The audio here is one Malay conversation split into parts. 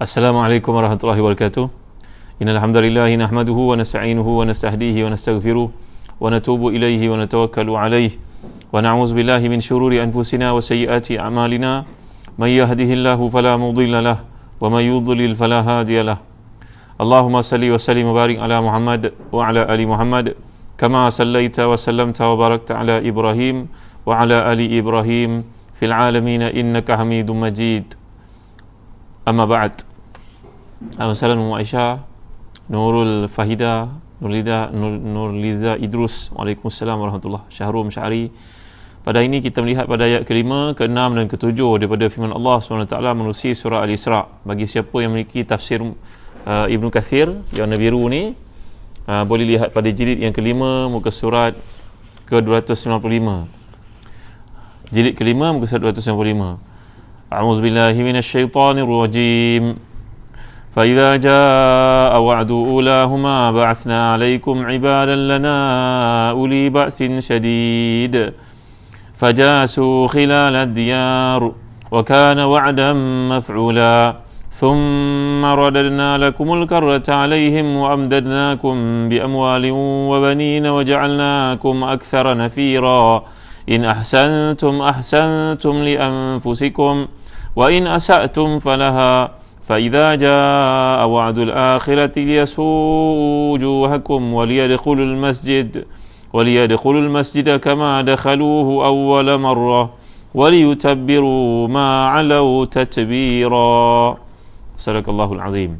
Assalamualaikum warahmatullahi wabarakatuh. Innal hamdalillah nahmaduhu wa nasta'inuhu wa nastahdihi wa nastaghfiruh wa natubu ilaihi wa natawakkalu alaihi wa na'udzu billahi min shururi anfusina wa sayyiati a'malina may yahdihillahu fala mudilla lahu wa may yudlil fala hadiya lahu. Allahumma salli wa sallim wa barik ala Muhammad wa ala ali Muhammad kama sallaita wa sallamta wa barakta ala Ibrahim wa ala ali Ibrahim fil alamin innaka Hamidum Majid. Amma ba'd. Assalamualaikum Aisyah, Nurul Fahida, Nurliza Idrus. Waalaikumsalam warahmatullahi. Syahrul Syahri. Pada ini kita melihat pada ayat ke-5, ke-6 dan ke-7 daripada firman Allah SWT menerusi surah Al-Isra. Bagi siapa yang memiliki tafsir Ibnu Kathir yang warna biru ni, boleh lihat pada jilid yang ke-5 muka surat ke-295. Jilid ke-5 muka surat 295. أعوذ بالله من الشيطان الرجيم فإذا جاء وعد أولاهما بعثنا عليكم عبادا لنا أولي بأس شديد فجاسوا خلال الديار وكان وعدا مفعولا ثم رددنا لكم الكرة عليهم وأمددناكم بأموال وبنين وجعلناكم أكثر نفيرا إن أحسنتم أحسنتم لأنفسكم وإن أسأتم فلها فإذا جاء وعد الآخرة ليسوءوا وجوهكم وليدخلوا المسجد كما دخلوه أول مرة وليتبروا ما علوا تتبيرا. صدق الله العظيم.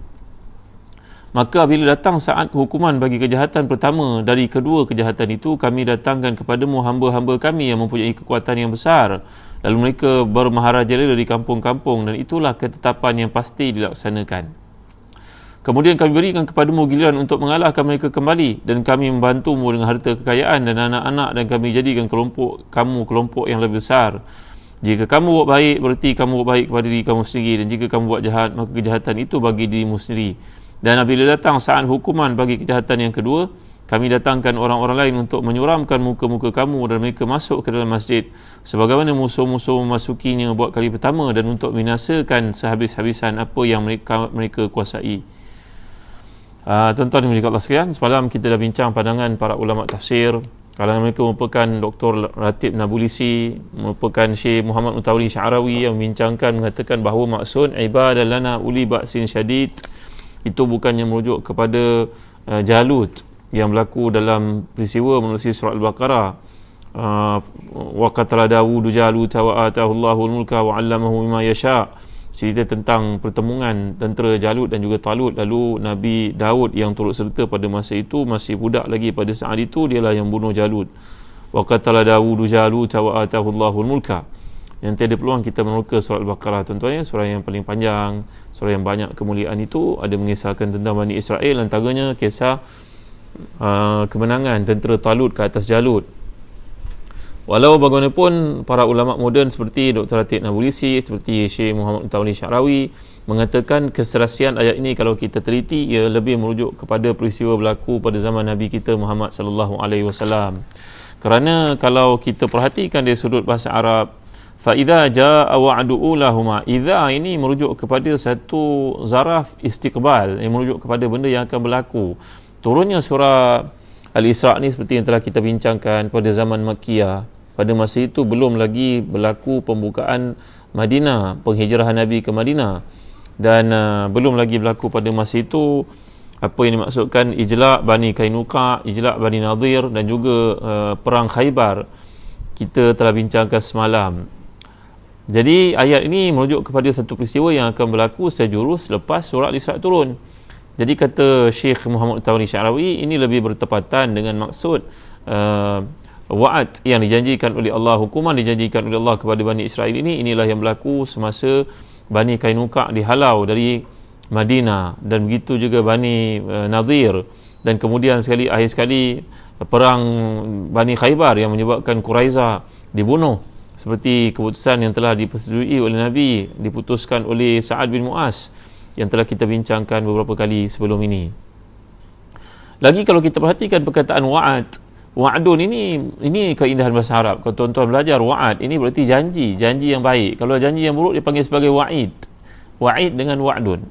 Maka bila datang saat hukuman bagi kejahatan pertama dari kedua kejahatan itu, kami datangkan kepadamu hamba-hamba kami yang mempunyai kekuatan yang besar. Lalu mereka bermaharajalela di kampung-kampung, dan itulah ketetapan yang pasti dilaksanakan. Kemudian kami berikan kepadamu giliran untuk mengalahkan mereka kembali, dan kami membantumu dengan harta kekayaan dan anak-anak, dan kami jadikan kelompok yang lebih besar. Jika kamu buat baik, berarti kamu buat baik kepada diri kamu sendiri, dan jika kamu buat jahat, maka kejahatan itu bagi dirimu sendiri. Dan apabila datang saat hukuman bagi kejahatan yang kedua, kami datangkan orang-orang lain untuk menyuramkan muka-muka kamu dan mereka masuk ke dalam masjid sebagaimana musuh-musuh memasukinya buat kali pertama, dan untuk binasakan sehabis-habisan apa yang mereka kuasai. Tuan-tuan yang Allah sekalian, semalam kita dah bincang pandangan para ulama tafsir. Kalangan mereka merupakan Dr. Ratib Nabulisi, merupakan Syekh Muhammad Mutawalli Sya'rawi yang membincangkan, mengatakan bahawa maksud ibadah lana uli ba'sin syadid itu bukannya merujuk kepada Jalut yang berlaku dalam peristiwa menerusi surah Al-Baqarah. Wa qatala Dawud Jalut wa atahu Allahul mulka wa 'allamahu mimma yasha. Cerita tentang pertemuan tentera Jalut dan juga Talut. Lalu Nabi Daud yang turut serta pada masa itu, masih budak lagi pada saat itu, dialah yang bunuh Jalut. Wa qatala Dawud Jalut wa atahu Allahul mulka. Yang tiada peluang kita meneroka surah Al-Baqarah, tuan-tuan ya, surah yang paling panjang, surah yang banyak kemuliaan itu, ada mengisahkan tentang Bani Israel, antaranya kisah kemenangan tentera Talut ke atas Jalut. Walau bagaimanapun, para ulama moden seperti Dr. Ratib Nabulisi, seperti Syekh Muhammad Mutawalli Sya'rawi mengatakan keserasian ayat ini kalau kita teliti, ia lebih merujuk kepada peristiwa berlaku pada zaman Nabi kita Muhammad sallallahu alaihi wasallam. Kerana kalau kita perhatikan dari sudut bahasa Arab, فَإِذَا جَاءَ وَعْدُ أُولَاهُمَا, idza ini merujuk kepada satu zaraf istiqbal, yang merujuk kepada benda yang akan berlaku. Turunnya surah Al-Isra ni seperti yang telah kita bincangkan pada zaman Makkiyah. Pada masa itu belum lagi berlaku pembukaan Madinah, penghijrahan Nabi ke Madinah, dan belum lagi berlaku pada masa itu apa yang dimaksudkan ijla' Bani Kainuqa, ijla' Bani Nadir, dan juga perang Khaybar kita telah bincangkan semalam. Jadi ayat ini merujuk kepada satu peristiwa yang akan berlaku sejurus lepas surah Al-Isra turun. Jadi kata Syekh Muhammad Mutawalli Sya'rawi, ini lebih bertepatan dengan maksud wa'ad yang dijanjikan oleh Allah, hukuman dijanjikan oleh Allah kepada Bani Israel ini, inilah yang berlaku semasa Bani Kainuqa dihalau dari Madinah, dan begitu juga Bani Nadir, dan kemudian akhir sekali perang Bani Khaybar yang menyebabkan Quraizah dibunuh, seperti keputusan yang telah dipersetujui oleh Nabi, diputuskan oleh Sa'ad bin Mu'az yang telah kita bincangkan beberapa kali sebelum ini. Lagi kalau kita perhatikan perkataan wa'adun ini keindahan bahasa Arab. Kalau tuan-tuan belajar wa'ad, ini berarti janji yang baik. Kalau janji yang buruk dipanggil sebagai wa'id dengan wa'dun.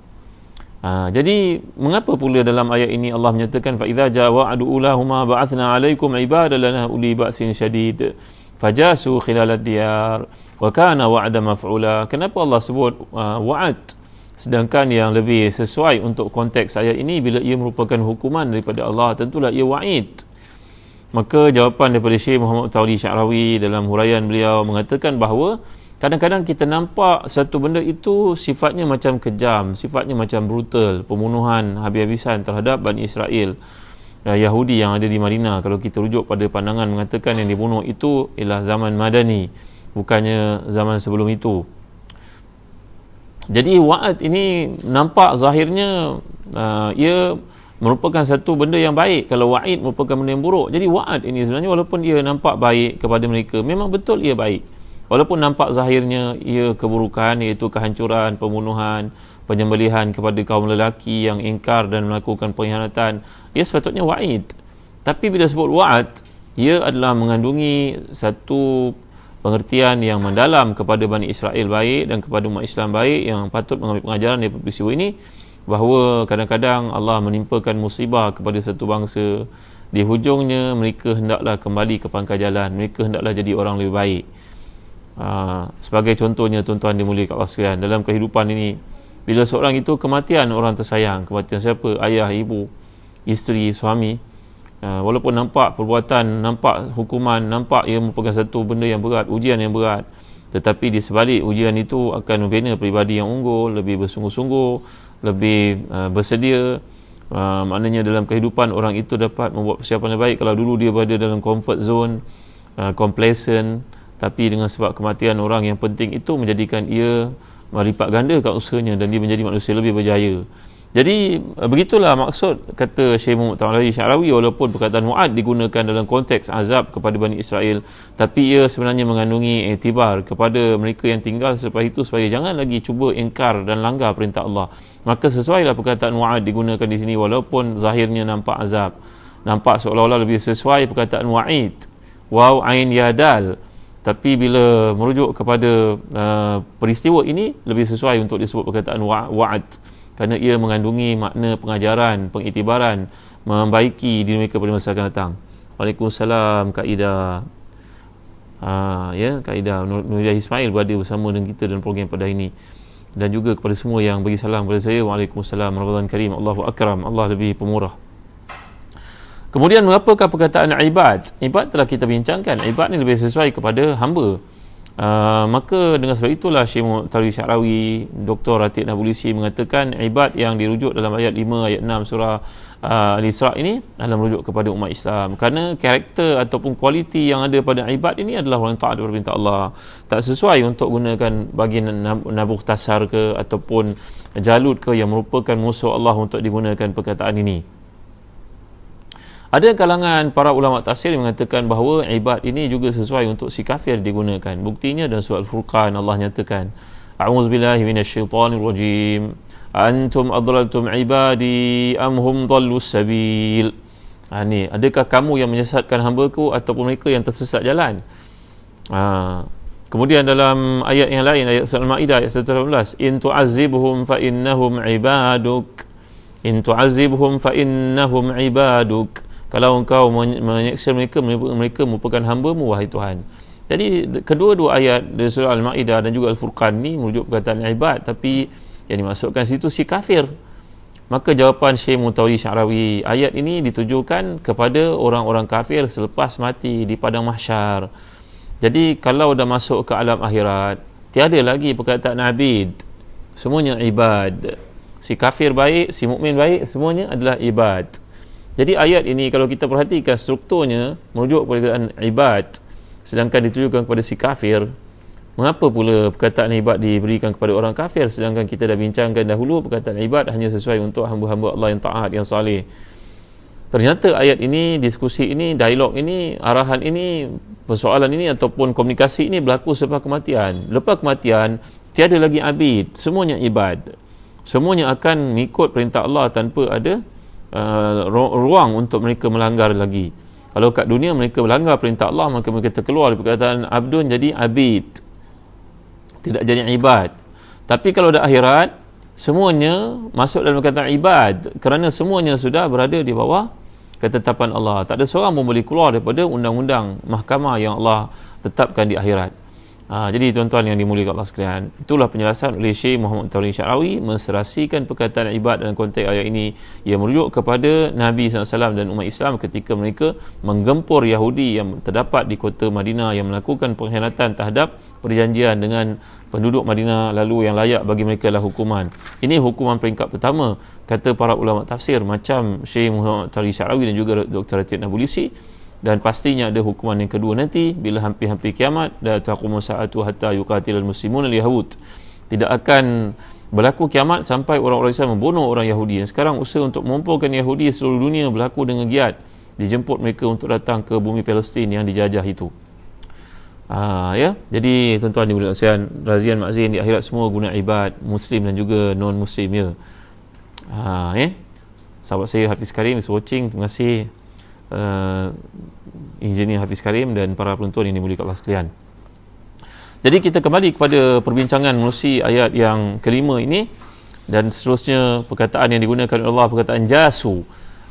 Jadi mengapa pula dalam ayat ini Allah menyatakan fa idza jaa wa'du ulahuma ba'athna 'alaikum ibadan lana uli ba'sin syadid fajasu khilalad diyar wa kana wa'da maf'ula. Kenapa Allah sebut wa'ad, sedangkan yang lebih sesuai untuk konteks ayat ini bila ia merupakan hukuman daripada Allah, tentulah ia wa'id. Maka jawapan daripada Syekh Muhammad Tauli Sya'rawi dalam huraian beliau mengatakan bahawa kadang-kadang kita nampak satu benda itu sifatnya macam kejam, sifatnya macam brutal, pembunuhan habis-habisan terhadap Bani Israel, Yahudi yang ada di Madinah. Kalau kita rujuk pada pandangan mengatakan yang dibunuh itu ialah zaman Madani, bukannya zaman sebelum itu. Jadi wa'ad ini nampak zahirnya ia merupakan satu benda yang baik, kalau wa'id merupakan benda yang buruk. Jadi wa'ad ini sebenarnya walaupun ia nampak baik kepada mereka, memang betul ia baik. Walaupun nampak zahirnya ia keburukan, iaitu kehancuran, pembunuhan, penyembelihan kepada kaum lelaki yang ingkar dan melakukan pengkhianatan, ia sepatutnya wa'id. Tapi bila sebut wa'ad, ia adalah mengandungi satu pengertian yang mendalam kepada Bani Israel baik dan kepada umat Islam baik yang patut mengambil pengajaran daripada peristiwa ini, bahawa kadang-kadang Allah menimpakan musibah kepada satu bangsa, di hujungnya mereka hendaklah kembali ke pangkal jalan, mereka hendaklah jadi orang lebih baik. Sebagai contohnya, tuan-tuan dimuliakan Allah sekalian, dalam kehidupan ini bila seorang itu kematian orang tersayang, kematian siapa? Ayah, ibu, isteri, suami, walaupun nampak perbuatan, nampak hukuman, nampak ia merupakan satu benda yang berat, ujian yang berat, tetapi di sebalik ujian itu akan membina peribadi yang unggul, lebih bersungguh-sungguh, lebih bersedia. Maknanya dalam kehidupan orang itu dapat membuat persiapan yang baik. Kalau dulu dia berada dalam comfort zone, complacent, tapi dengan sebab kematian orang yang penting itu menjadikan ia melipat gandakan usahanya dan dia menjadi manusia lebih berjaya. Jadi begitulah maksud kata Syekh Muhammad Tauli Sya'rawi, walaupun perkataan wa'ad digunakan dalam konteks azab kepada Bani Israel, tapi ia sebenarnya mengandungi iktibar kepada mereka yang tinggal selepas itu supaya jangan lagi cuba ingkar dan langgar perintah Allah. Maka sesuailah perkataan wa'ad digunakan di sini, walaupun zahirnya nampak azab, nampak seolah-olah lebih sesuai perkataan wa'id, waw ain ya dal, tapi bila merujuk kepada peristiwa ini lebih sesuai untuk disebut perkataan wa'ad, kerana ia mengandungi makna pengajaran, pengiktibaran, membaiki diri mereka pada masa akan datang. Waalaikumsalam Kak Ida. Kak Ida Nurul Ismail berada bersama dengan kita dalam program pada ini, dan juga kepada semua yang bagi salam kepada saya. Waalaikumsalam Ramadan Karim. Allahu Akram, Allah lebih pemurah. Kemudian mengapakah perkataan ibad? Ibad telah kita bincangkan, ibad ni lebih sesuai kepada hamba. Maka dengan sebab itulah Syekh Muhammad Tauli Sya'rawi, Dr. Ratib Nabulisi mengatakan ibad yang dirujuk dalam ayat 5, ayat 6 surah Al-Isra' ini adalah merujuk kepada umat Islam, kerana karakter ataupun kualiti yang ada pada ibad ini adalah orang taat kepada perintah Allah. Tak sesuai untuk gunakan bagi Nabukhtasar ke ataupun Jalut ke yang merupakan musuh Allah untuk digunakan perkataan ini. Ada kalangan para ulama tafsir yang mengatakan bahawa ibad ini juga sesuai untuk si kafir digunakan. Buktinya dalam surah Al-Furqan Allah nyatakan, A'udzubillahi minasyaitonirrajim. Antum adlaltum ibadi am hum dhallus sabil. Ni, adakah kamu yang menyesatkan hamba-Ku ataupun mereka yang tersesat jalan? Kemudian dalam ayat yang lain, ayat surah Al-Maidah ayat 118, in tu'azzibhum fa innahum ibaduk. In tu'azzibhum fa innahum ibaduk. Kalau engkau menyeksa mereka, mereka merupakan hamba-Mu, wahai Tuhan. Jadi kedua-dua ayat dari surah Al-Maidah dan juga Al-Furqan ni merujuk perkataan ibad, tapi yang dimasukkan situ si kafir. Maka jawapan Syekh Muhammad Sya'rawi, ayat ini ditujukan kepada orang-orang kafir selepas mati di padang mahsyar. Jadi kalau dah masuk ke alam akhirat, tiada lagi perkataan abid, semuanya ibad. Si kafir baik, si mukmin baik, semuanya adalah ibad. Jadi ayat ini kalau kita perhatikan strukturnya merujuk kepada ibad, sedangkan ditujukan kepada si kafir. Mengapa pula perkataan ibad diberikan kepada orang kafir, sedangkan kita dah bincangkan dahulu perkataan ibad hanya sesuai untuk hamba-hamba Allah yang taat, yang saleh. Ternyata ayat ini, diskusi ini, dialog ini, arahan ini, persoalan ini ataupun komunikasi ini berlaku selepas kematian. Lepas kematian tiada lagi abid, semuanya ibad. Semuanya akan mengikut perintah Allah tanpa ada ruang untuk mereka melanggar lagi. Kalau kat dunia mereka melanggar perintah Allah, maka mereka terkeluar dari perkataan abdun jadi abid, tidak jadi ibad. Tapi kalau dah akhirat, semuanya masuk dalam kata ibad, kerana semuanya sudah berada di bawah ketetapan Allah. Tak ada seorang pun boleh keluar daripada undang-undang mahkamah yang Allah tetapkan di akhirat. Jadi tuan-tuan yang dimuliakan Allah sekalian, itulah penjelasan oleh Syekh Muhammad Taurin Syarawi menserasikan perkataan ibad dalam konteks ayat ini. Ia merujuk kepada Nabi SAW dan umat Islam ketika mereka menggempur Yahudi yang terdapat di kota Madinah yang melakukan pengkhianatan terhadap perjanjian dengan penduduk Madinah, lalu yang layak bagi mereka adalah hukuman. Ini hukuman peringkat pertama, kata para ulama tafsir macam Syekh Muhammad Taurin Syarawi dan juga Dr. Ratib Nabulisi. Dan pastinya ada hukuman yang kedua nanti bila hampir-hampir kiamat, la taqumu sa'atu hatta yuqatilal muslimun al-yahud. Tidak akan berlaku kiamat sampai orang-orang Islam membunuh orang Yahudi. Dan sekarang usaha untuk mengumpulkan Yahudi seluruh dunia berlaku dengan giat. Dijemput mereka untuk datang ke bumi Palestin yang dijajah itu. Ya. Jadi tuan-tuan dimuliakan sekalian, Razian Makzin di akhirat semua guna ibad, muslim dan juga non-muslim ya. Sahabat saya Hafiz Karim is watching. Terima kasih Engineer Hafiz Karim dan para penonton yang dimuliakan Allah sekalian. Jadi kita kembali kepada perbincangan menerusi ayat yang kelima ini, dan seterusnya perkataan yang digunakan oleh Allah, perkataan jasu.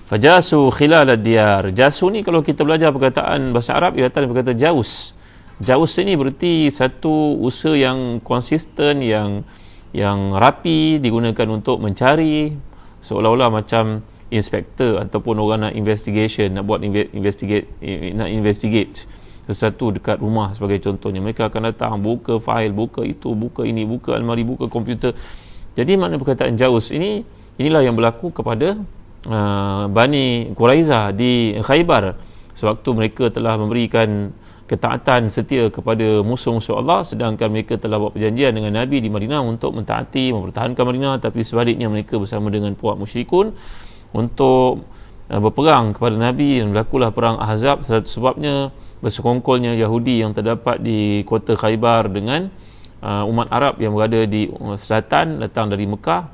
Fajasu khilal ad-diyar. Jasu ni kalau kita belajar perkataan bahasa Arab, ia datang dari perkataan jaus. Jaus ini berarti satu usaha yang konsisten, yang rapi, digunakan untuk mencari, seolah-olah macam inspektor ataupun orang nak investigation, nak buat investigate sesuatu dekat rumah sebagai contohnya. Mereka akan datang, buka fail, buka itu, buka ini, buka almari, buka komputer. Jadi makna perkataan jaus ini, inilah yang berlaku kepada Bani Quraiza di Khaybar sewaktu mereka telah memberikan ketaatan setia kepada musuh-musuh Allah, sedangkan mereka telah buat perjanjian dengan Nabi di Madinah untuk mentaati, mempertahankan Madinah, tapi sebaliknya mereka bersama dengan puak musyrikun untuk berperang kepada Nabi, dan berlakulah perang Ahzab. Sebabnya bersekongkolnya Yahudi yang terdapat di kota Khaybar dengan umat Arab yang berada di selatan datang dari Mekah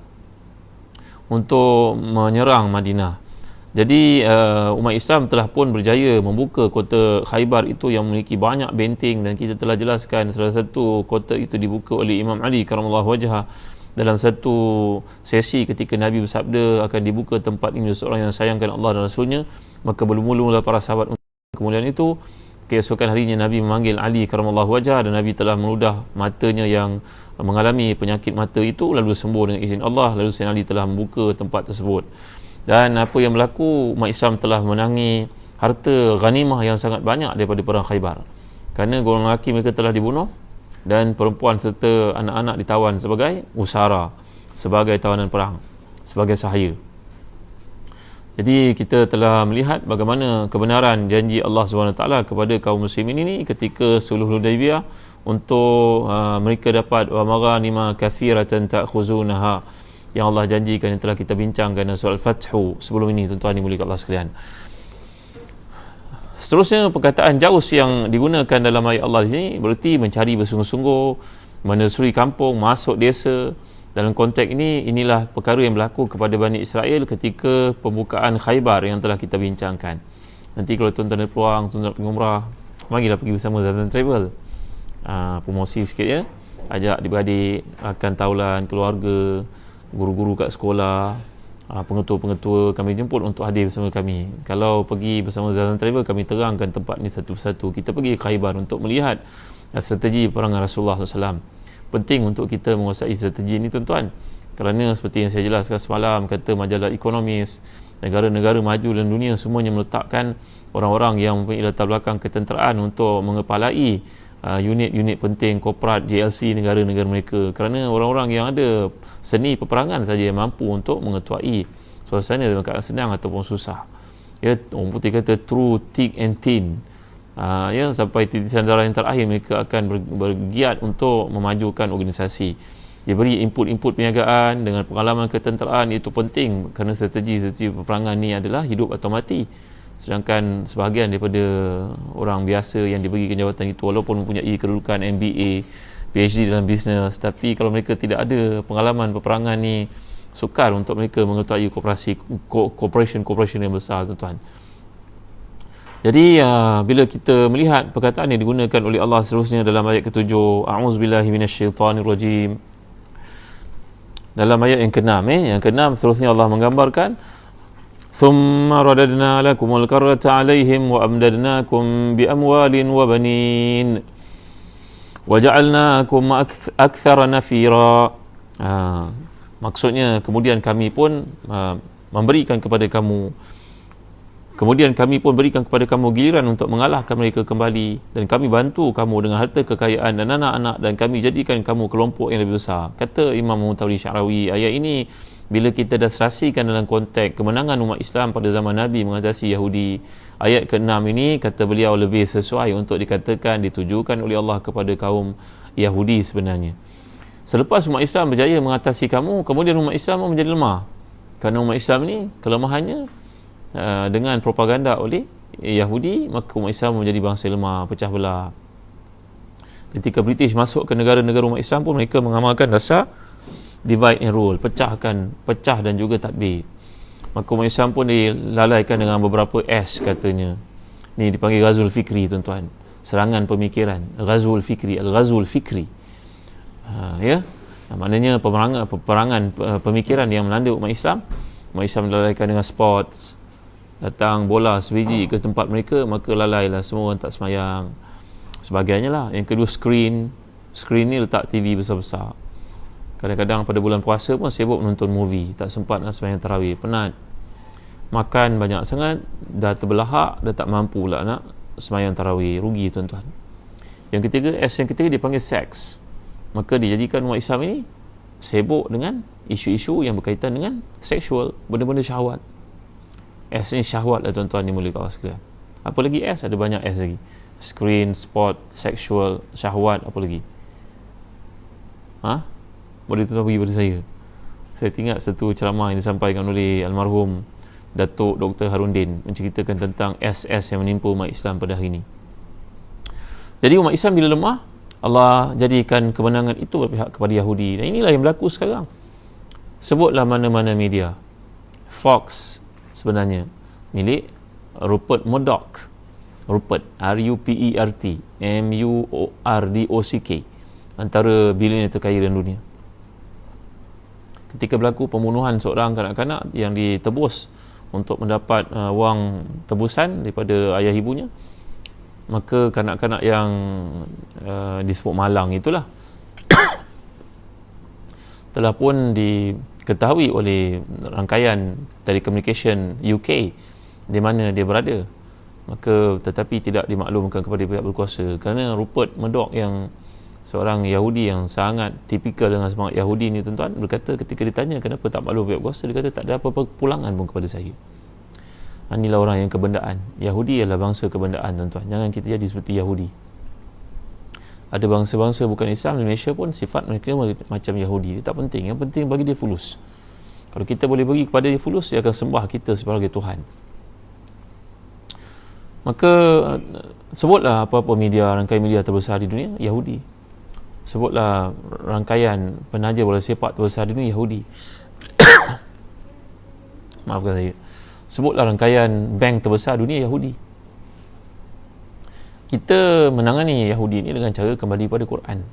untuk menyerang Madinah. Jadi umat Islam telah pun berjaya membuka kota Khaybar itu yang memiliki banyak benteng, dan kita telah jelaskan salah satu kota itu dibuka oleh Imam Ali karamallahu wajhah dalam satu sesi ketika Nabi bersabda akan dibuka tempat ini seorang yang sayangkan Allah dan Rasulnya, maka bermula-mula para sahabat untuk kemudian itu. Keesokan harinya Nabi memanggil Ali karamallahu wajhah, dan Nabi telah meludah matanya yang mengalami penyakit mata itu, lalu sembuh dengan izin Allah. Lalu Sayyidina Ali telah membuka tempat tersebut, dan apa yang berlaku, umat Islam telah menangi harta ghanimah yang sangat banyak daripada perang Khaybar, kerana golongan lelaki mereka telah dibunuh dan perempuan serta anak-anak ditawan sebagai usara, sebagai tawanan perang, sebagai sahaya. Jadi kita telah melihat bagaimana kebenaran janji Allah SWT kepada kaum muslimin ini ketika sulh Hudaybiyah untuk mereka dapat wa maghanima katsiratan ta'khuzunaha, yang Allah janjikan, yang telah kita bincangkan dalam surah Al-Fathu sebelum ini, tuan-tuan dimuliakan Allah sekalian. Seterusnya perkataan jaus yang digunakan dalam ayat Allah di sini berarti mencari bersungguh-sungguh, menelusuri kampung, masuk desa. Dalam konteks ini, inilah perkara yang berlaku kepada Bani Israel ketika pembukaan Khaybar yang telah kita bincangkan. Nanti kalau tuan-tuan ada peluang, tuan-tuan pergi umrah, marilah pergi bersama Zatan Travel. Promosi sikit ya, ajak adik-beradik, rakan taulan, keluarga, guru-guru kat sekolah, pengetua-pengetua kami jemput untuk hadir bersama kami. Kalau pergi bersama Zatan Travel, kami terangkan tempat ni satu persatu. Kita pergi ke Khaybar untuk melihat strategi peperangan Rasulullah SAW. Penting untuk kita menguasai strategi ini, tuan-tuan, kerana seperti yang saya jelaskan semalam, kata majalah Economist, negara-negara maju dalam dunia semuanya meletakkan orang-orang yang mempunyai latar belakang ketenteraan untuk mengepalai unit-unit penting korporat JLC negara-negara mereka, kerana orang-orang yang ada seni peperangan saja yang mampu untuk mengetuai suasana dalam keadaan senang ataupun susah. Ya, orang putih kata through thick and thin. Ya, sampai titisan darah yang terakhir mereka akan bergiat untuk memajukan organisasi. Dia beri input-input perniagaan dengan pengalaman ketenteraan, itu penting kerana strategi peperangan ni adalah hidup atau mati. Sedangkan sebahagian daripada orang biasa yang diberikan jawatan itu, walaupun mempunyai kedudukan MBA, PhD dalam bisnes, tapi kalau mereka tidak ada pengalaman peperangan ni, sukar untuk mereka mengetahui corporation yang besar, tuan-tuan. Jadi bila kita melihat perkataan yang digunakan oleh Allah seterusnya dalam ayat ke-7, a'udzubillahi minasyaitanirrajim, Dalam ayat yang ke-6 yang ke-6 seterusnya Allah menggambarkan thumma radadna lakumul karrata alaihim wa amdadnakum bi amwalin wa banin wa ja'alnakum aktsara nafira. Maksudnya kemudian kami pun memberikan kepada kamu giliran untuk mengalahkan mereka kembali, dan kami bantu kamu dengan harta kekayaan dan anak-anak, dan kami jadikan kamu kelompok yang lebih besar. Kata Imam Muntawri Sya'rawi, ayat ini bila kita dah serasikan dalam konteks kemenangan umat Islam pada zaman Nabi mengatasi Yahudi, ayat ke-6 ini kata beliau lebih sesuai untuk dikatakan ditujukan oleh Allah kepada kaum Yahudi sebenarnya. Selepas umat Islam berjaya mengatasi kamu, kemudian umat Islam menjadi lemah, kerana umat Islam ni kelemahannya dengan propaganda oleh Yahudi, maka umat Islam menjadi bangsa lemah, pecah belah. Ketika British masuk ke negara-negara umat Islam pun mereka mengamalkan dasar divide and rule, pecah dan juga tadbir. Maka umat Islam pun dilalaikan dengan beberapa S katanya. Ni dipanggil Ghazul Fikri, tuan-tuan. Serangan pemikiran, Ghazul Fikri, Al-Ghazul Fikri. Maknanya peperangan pemikiran yang melanda umat Islam. Umat Islam dilalaikan dengan sports, datang bola sebiji ke tempat mereka, maka lalailah, semua orang tak semayang, sebagainya lah. Yang kedua, screen ni letak TV besar-besar. Kadang-kadang pada bulan puasa pun sibuk menonton movie, tak sempat nak semayang tarawih, penat. Makan banyak sangat, dah terbelahak, dah tak mampu pula nak semayang tarawih, rugi tuan-tuan. Yang ketiga, yang ketiga dipanggil seks. Maka dijadikan umat Islam ini sibuk dengan isu-isu yang berkaitan dengan seksual, benda-benda syahwat. S ni syahwat lah tuan-tuan, ni mula kawan sekalian. Apa lagi S? Ada banyak S lagi. Screen, sport, seksual, syahwat, apa lagi? Boleh tuan-tuan bagi pada saya. Saya ingat satu ceramah yang disampaikan oleh almarhum Datuk Dr. Harundin menceritakan tentang SS yang menimpa umat Islam pada hari ini. Jadi umat Islam bila lemah, Allah jadikan kemenangan itu berpihak kepada Yahudi. Dan inilah yang berlaku sekarang. Sebutlah mana-mana media. Fox sebenarnya milik Rupert Murdoch. Rupert, R-U-P-E-R-T M-U-R-D-O-C-K, antara bilioner terkaya dalam dunia. Ketika berlaku pembunuhan seorang kanak-kanak yang ditebus untuk mendapat wang tebusan daripada ayah ibunya, maka kanak-kanak yang disebut malang itulah telah pun diketahui oleh rangkaian telecommunication UK di mana dia berada, maka tetapi tidak dimaklumkan kepada pihak berkuasa. Kerana Rupert Murdoch yang seorang Yahudi yang sangat tipikal dengan semangat Yahudi ni tuan-tuan, berkata ketika ditanya kenapa tak maklum pihak berkuasa, dia kata tak ada apa-apa kepulangan pun kepada saya. Inilah orang yang kebendaan. Yahudi adalah bangsa kebendaan tuan-tuan. Jangan kita jadi seperti Yahudi. Ada bangsa-bangsa bukan Islam di Malaysia pun sifat mereka macam Yahudi. Dia tak penting. Yang penting bagi dia fulus. Kalau kita boleh bagi kepada dia fulus, dia akan sembah kita sebagai Tuhan. Maka sebutlah apa-apa media, rangkaian media terbesar di dunia, Yahudi. Sebutlah rangkaian penaja bola sepak terbesar di dunia, Yahudi. Maafkan saya. Sebutlah rangkaian bank terbesar dunia, Yahudi. Kita menangani Yahudi ni dengan cara kembali pada Quran.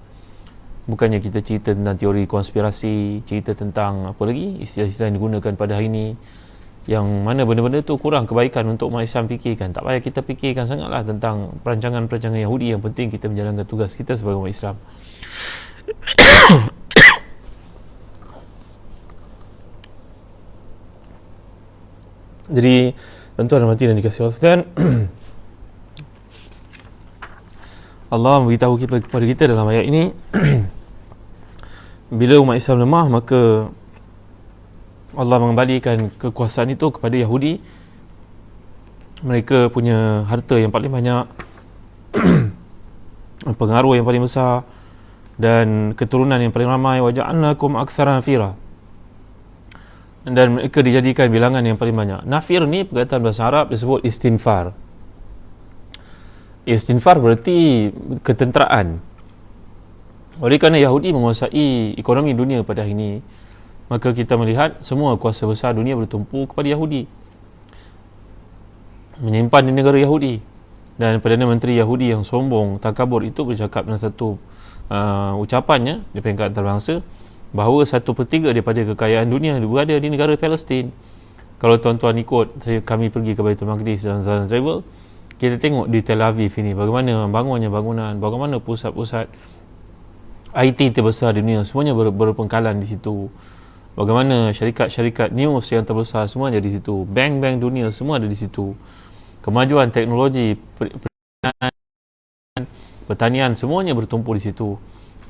Bukannya kita cerita tentang teori konspirasi, cerita tentang apa lagi, istilah-istilah yang digunakan pada hari ini, yang mana benda-benda tu kurang kebaikan untuk umat Islam fikirkan. Tak payah kita fikirkan sangatlah tentang perancangan-perancangan Yahudi. Yang penting kita menjalankan tugas kita sebagai umat Islam. Jadi tuan-tuan dan hadirin yang dikasihi Allah sekalian, Allah memberitahu kepada kita dalam ayat ini bila umat Islam lemah, maka Allah mengembalikan kekuasaan itu kepada Yahudi. Mereka punya harta yang paling banyak, pengaruh yang paling besar, dan keturunan yang paling ramai. Wa ja'alnakum aktsara nafira, dan mereka dijadikan bilangan yang paling banyak. Nafir ni perkataan bahasa Arab disebut istinfar. Istinfar berarti ketenteraan. Oleh kerana Yahudi menguasai ekonomi dunia pada hari ini, maka kita melihat semua kuasa besar dunia bertumpu kepada Yahudi, menyimpan di negara Yahudi. Dan Perdana Menteri Yahudi yang sombong, takabur itu bercakap dengan satu ucapannya di peringkat antarabangsa, bahawa 1/3 daripada kekayaan dunia berada di negara Palestin. Kalau tuan-tuan ikut kami pergi ke Baitul Maqdis dalam Zan Travel, kita tengok di Tel Aviv ini bagaimana bangunnya bangunan, bagaimana pusat-pusat IT terbesar di dunia semuanya berpengkalan di situ. Bagaimana syarikat-syarikat news yang terbesar semua ada di situ. Bank-bank dunia semua ada di situ. Kemajuan teknologi, pertanian semuanya bertumpul di situ.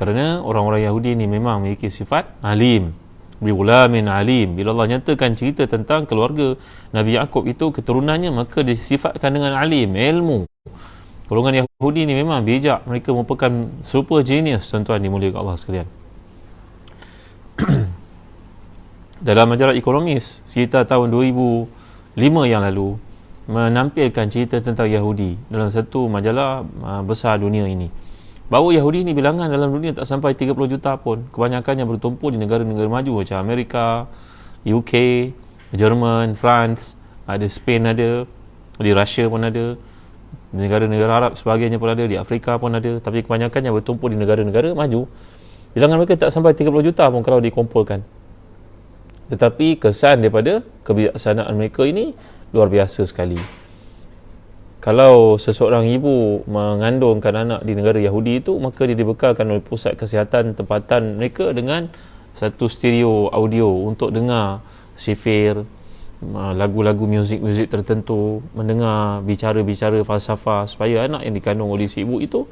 Kerana orang-orang Yahudi ni memang memiliki sifat alim. Biulamin alim. Bila Allah nyatakan cerita tentang keluarga Nabi Yaqub itu keturunannya, maka disifatkan dengan alim, ilmu. Golongan Yahudi ni memang bijak. Mereka merupakan super genius, tuan-tuan dimuliakan Allah sekalian. Dalam majalah Economist sekitar tahun 2005 yang lalu menampilkan cerita tentang Yahudi dalam satu majalah besar dunia ini, bahawa Yahudi ni bilangan dalam dunia tak sampai 30 juta pun. Kebanyakannya bertumpul di negara-negara maju macam Amerika, UK, Jerman, France, ada Spain, ada di Russia pun ada, negara-negara Arab sebagainya pun ada, di Afrika pun ada, tapi kebanyakannya bertumpul di negara-negara maju. Bilangan mereka tak sampai 30 juta pun kalau dikumpulkan. Tetapi kesan daripada kebijaksanaan mereka ini luar biasa sekali. Kalau seseorang ibu mengandungkan anak di negara Yahudi itu, maka dia dibekalkan oleh pusat kesihatan tempatan mereka dengan satu stereo audio untuk dengar sifir, lagu-lagu muzik tertentu, mendengar bicara-bicara falsafah, supaya anak yang dikandung oleh si ibu itu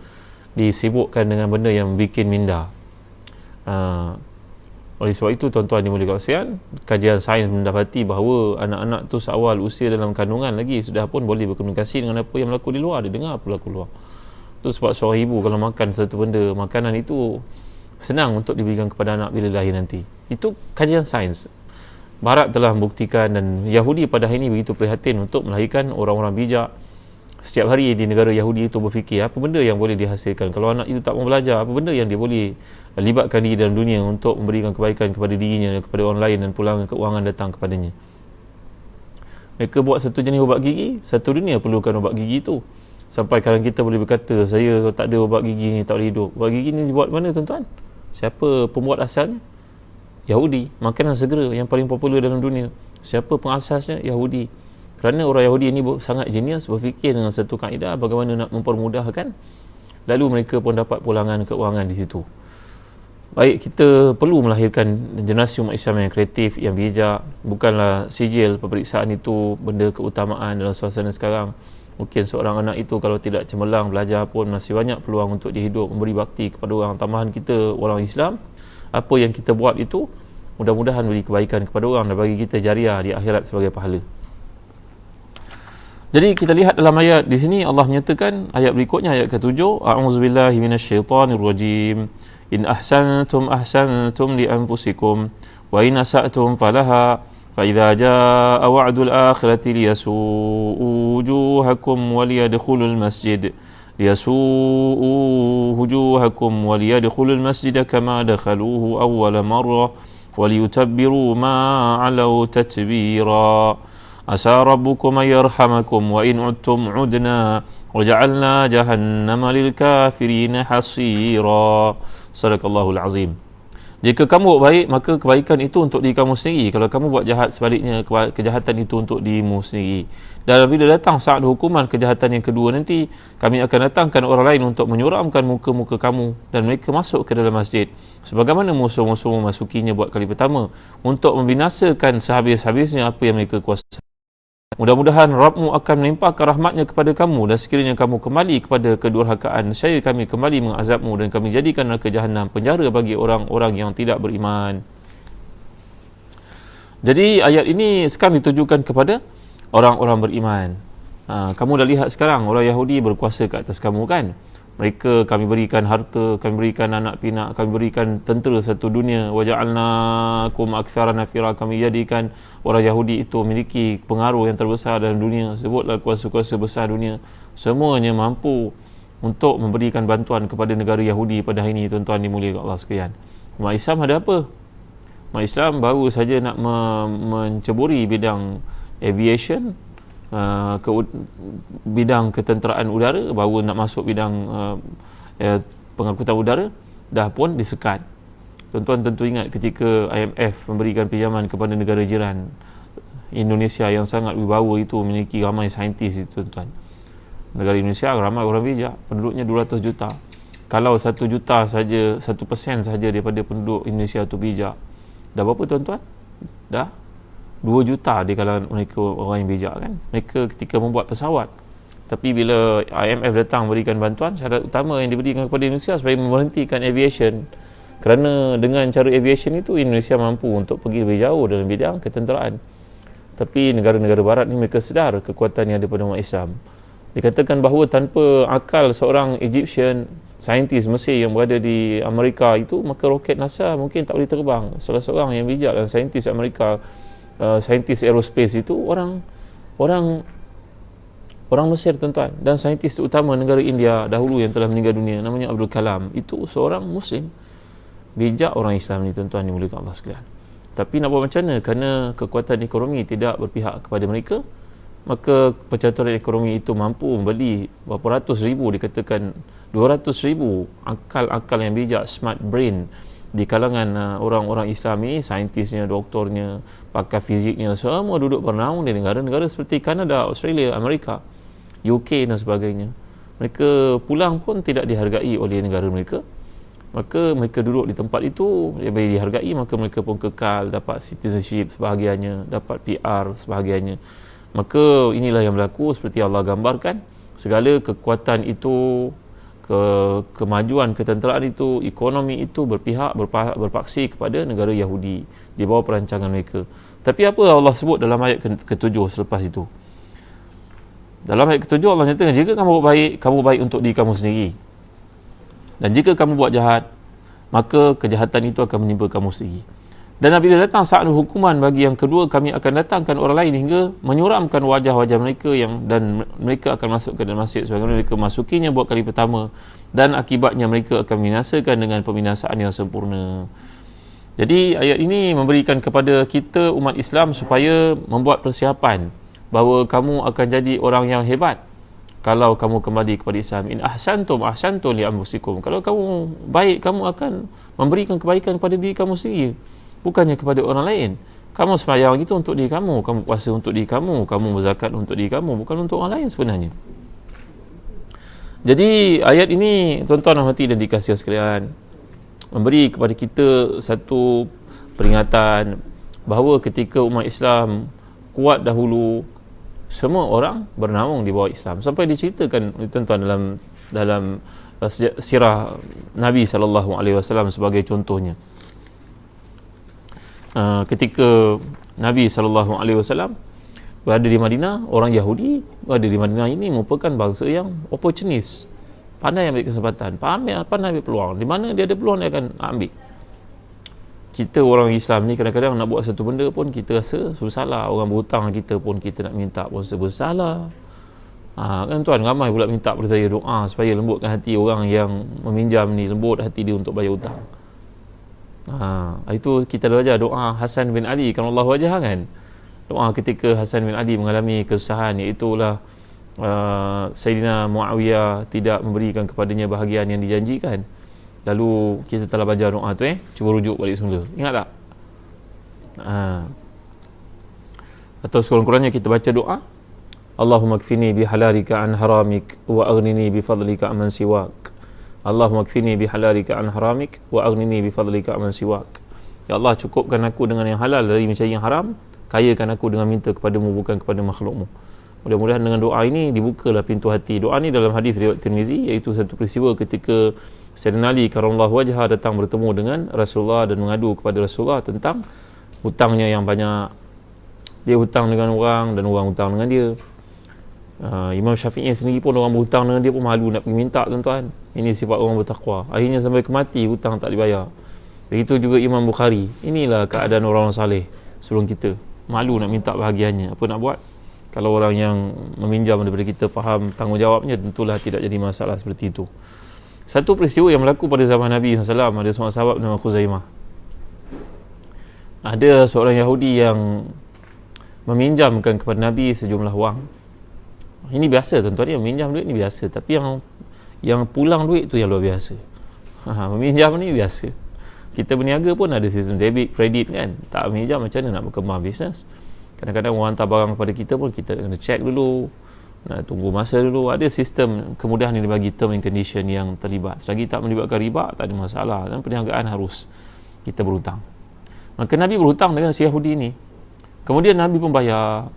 disibukkan dengan benda yang bikin minda. Oleh sebab itu, tuan-tuan dimuliakan sekalian, kajian sains mendapati bahawa anak-anak tu seawal usia dalam kandungan lagi sudah pun boleh berkomunikasi dengan apa yang berlaku di luar, dia dengar apa berlaku luar. Itu sebab seorang ibu kalau makan satu benda, makanan itu senang untuk diberikan kepada anak bila lahir nanti. Itu kajian sains. Barat telah membuktikan, dan Yahudi pada hari ini begitu prihatin untuk melahirkan orang-orang bijak. Setiap hari di negara Yahudi itu berfikir apa benda yang boleh dihasilkan. Kalau anak itu tak mau belajar, apa benda yang dia boleh libatkan diri dalam dunia untuk memberikan kebaikan kepada dirinya, kepada orang lain, dan pulangan keuangan datang kepadanya. Mereka buat satu jenis ubat gigi, satu dunia perlukan ubat gigi itu. Sampai kadang kita boleh berkata, saya kalau tak ada ubat gigi ni tak boleh hidup. Ubat gigi ni dibuat mana, tuan-tuan? Siapa pembuat asalnya? Yahudi. Makanan segera yang paling popular dalam dunia, siapa pengasasnya? Yahudi. Kerana orang Yahudi ini sangat jenius, berfikir dengan satu kaedah bagaimana nak mempermudahkan, lalu mereka pun dapat pulangan keuangan di situ. Baik, kita perlu melahirkan generasi umat Islam yang kreatif, yang bijak. Bukanlah sijil peperiksaan itu benda keutamaan dalam suasana sekarang. Mungkin seorang anak itu kalau tidak cemerlang belajar pun masih banyak peluang untuk dia hidup, memberi bakti kepada orang. Tambahan kita orang Islam, apa yang kita buat itu mudah-mudahan beri kebaikan kepada orang dan bagi kita jariah di akhirat sebagai pahala. Jadi kita lihat dalam ayat di sini Allah menyatakan, ayat berikutnya ayat ke-7, a'udzubillahi minasyaitonirrajim. In ahsantum ahsantum li anfusikum wa in asa'tum falaha fa idza jaa wa'dul akhirati liyasu'u wujuhakum wa liyadkhulul masjid kama dakhaluhu awwala marrah wa liyutabbiru ma 'alaw tatbira. Asa rabbukum ayyarhamakum wa in udtum udna wa ja'alna jahannama lil kafirina hasira. Sadaqallahul azim. Jika kamu buat baik, maka kebaikan itu untuk diri kamu sendiri. Kalau kamu buat jahat, sebaliknya kejahatan itu untuk dirimu sendiri. Dan bila datang saat hukuman kejahatan yang kedua nanti, kami akan datangkan orang lain untuk menyuramkan muka-muka kamu dan mereka masuk ke dalam masjid sebagaimana musuh-musuh memasukinya buat kali pertama, untuk membinasakan sehabis-habisnya apa yang mereka kuasai. Mudah-mudahan Rabbmu akan melimpahkan rahmatnya kepada kamu, dan sekiranya kamu kembali kepada kedurhakaan, nescaya kami kembali mengazabmu dan kami jadikan neraka jahanam penjara bagi orang-orang yang tidak beriman. Jadi ayat ini sekarang ditujukan kepada orang-orang beriman. Kamu dah lihat sekarang orang Yahudi berkuasa ke atas kamu kan? Mereka, kami berikan harta, kami berikan anak pinak, kami berikan tentera satu dunia. Waja'alnakum aktsara nafira, kami jadikan orang Yahudi itu memiliki pengaruh yang terbesar dalam dunia. Sebutlah kuasa-kuasa besar dunia, semuanya mampu untuk memberikan bantuan kepada negara Yahudi pada hari ini, tuan-tuan dimuliakan Allah sekalian. Umat Islam ada apa? Umat Islam baru saja nak menceburi bidang aviation, ke bidang ketenteraan udara, baru nak masuk bidang pengangkutan udara, dah pun disekat. Tuan-tuan tentu ingat ketika IMF memberikan pinjaman kepada negara jiran Indonesia yang sangat wibawa itu, memiliki ramai saintis itu, tuan-tuan. Negara Indonesia ramai orang bijak, penduduknya 200 juta. Kalau 1 juta saja, 1% saja daripada penduduk Indonesia itu bijak, dah berapa, tuan-tuan? Dah 2 juta di kalangan mereka orang yang bijak, kan? Mereka ketika membuat pesawat, tapi bila IMF datang berikan bantuan, syarat utama yang diberikan kepada Indonesia supaya memberhentikan aviation, kerana dengan cara aviation itu Indonesia mampu untuk pergi lebih jauh dalam bidang ketenteraan. Tapi negara-negara barat ni mereka sedar kekuatan yang ada pada umat Islam. Dikatakan bahawa tanpa akal seorang Egyptian saintis Mesir yang berada di Amerika itu, maka roket NASA mungkin tak boleh terbang. Salah seorang yang bijak dan saintis Amerika, saintis aerospace itu orang Mesir, tuan-tuan, dan saintis utama negara India dahulu yang telah meninggal dunia, namanya Abdul Kalam, itu seorang Muslim. Bijak orang Islam ni, tuan-tuan, dimuliakan Allah sekalian. Tapi nak buat macam mana? Kerana kekuatan ekonomi tidak berpihak kepada mereka, maka percaturan ekonomi itu mampu membeli berapa ratus ribu, dikatakan 200 ribu akal-akal yang bijak, smart brain di kalangan orang-orang Islam ini, saintisnya, doktornya, pakar fiziknya, semua duduk bernaung di negara-negara seperti Kanada, Australia, Amerika, UK dan sebagainya. Mereka pulang pun tidak dihargai oleh negara mereka, maka mereka duduk di tempat itu, dia bagi dihargai, maka mereka pun kekal dapat citizenship sebahagiannya, dapat PR sebahagiannya. Maka inilah yang berlaku seperti Allah gambarkan. Segala kekuatan itu, kemajuan ketenteraan itu, ekonomi itu berpaksi kepada negara Yahudi di bawah perancangan mereka. Tapi apa Allah sebut dalam ayat ke-7 selepas itu? Dalam ayat ke-7 Allah nyatakan, jika kamu buat baik, kamu baik untuk diri kamu sendiri. Dan jika kamu buat jahat, maka kejahatan itu akan menimpa kamu sendiri. Dan apabila datang saat hukuman bagi yang kedua, kami akan datangkan orang lain hingga menyuramkan wajah-wajah mereka dan mereka akan masuk ke dalam masjid sebagaimana mereka masukinya buat kali pertama, dan akibatnya mereka akan binasakan dengan pembinasaan yang sempurna. Jadi ayat ini memberikan kepada kita umat Islam supaya membuat persiapan bahawa kamu akan jadi orang yang hebat kalau kamu kembali kepada Islam. In ahsantum li anfusikum. Kalau kamu baik, kamu akan memberikan kebaikan kepada diri kamu sendiri, bukannya kepada orang lain. Kamu sembahyang itu untuk diri kamu, kamu puasa untuk diri kamu, kamu berzakat untuk diri kamu, bukan untuk orang lain sebenarnya. Jadi ayat ini, tuan-tuan dan hati dan dikasihi sekalian, memberi kepada kita satu peringatan bahawa ketika umat Islam kuat dahulu, semua orang bernaung di bawah Islam. Sampai diceritakan tuan-tuan dalam sirah Nabi SAW sebagai contohnya. Ketika Nabi SAW berada di Madinah, orang Yahudi berada di Madinah ini merupakan bangsa yang opportunis, pandai ambil kesempatan, pandai ambil peluang. Di mana dia ada peluang, dia akan ambil. Kita orang Islam ni kadang-kadang nak buat satu benda pun kita rasa bersalah. Orang berhutang kita pun kita nak minta pun rasa bersalah. Kan tuan, ramai pula minta pada saya doa supaya lembutkan hati orang yang meminjam ni, lembut hati dia untuk bayar hutang. Itu kita belajar doa Hasan bin Ali karramallahu wajhah, kan. Doa ketika Hasan bin Ali mengalami kesusahan, iaitulah Sayyidina Muawiyah tidak memberikan kepadanya bahagian yang dijanjikan. Lalu kita telah belajar doa tu, cuba rujuk balik semula. Ingat tak? Atau sekurang-kurangnya kita baca doa, Allahumma kfini bihalalika an haramik wa aghnini bifadlika amman siwak. Allahumma kfini bihalalika an haramik wa aghnini bifadlika amman siwak. Ya Allah, cukupkan aku dengan yang halal dari mencari yang haram, kayakan aku dengan minta kepadamu bukan kepada makhlukmu. Mudah-mudahan dengan doa ini dibukalah pintu hati. Doa ni dalam hadis riwayat Tirmizi, iaitu satu peristiwa ketika Sayyidina Ali karramallahu wajhah datang bertemu dengan Rasulullah dan mengadu kepada Rasulullah tentang hutangnya yang banyak. Dia hutang dengan orang dan orang hutang dengan dia. Imam Syafi'i sendiri pun orang berhutang dengan dia pun malu nak pergi minta, tuan-tuan. Ini sifat orang bertakwa. Akhirnya sampai ke mati hutang tak dibayar. Begitu juga Imam Bukhari. Inilah keadaan orang-orang saleh sebelum kita. Malu nak minta bahagiannya. Apa nak buat? Kalau orang yang meminjam daripada kita faham tanggungjawabnya, tentulah tidak jadi masalah seperti itu. Satu peristiwa yang berlaku pada zaman Nabi SAW, ada seorang sahabat bernama Khuzaimah. Ada seorang Yahudi yang meminjamkan kepada Nabi sejumlah wang. Ini biasa, tuan-tuan, yang meminjam duit ni biasa. Tapi yang pulang duit tu yang luar biasa. Meminjam ni biasa. Kita berniaga pun ada sistem debit, kredit kan. Tak meja macam mana nak berkembang bisnes. Kadang-kadang orang hantar barang kepada kita pun kita kena check dulu, nak tunggu masa dulu. Ada sistem kemudahan yang dibagi, term and condition yang terlibat. Selagi tak melibatkan riba, tak ada masalah. Dan perniagaan harus kita berhutang. Maka Nabi berhutang dengan si Yahudi ni. Kemudian Nabi pun bayar.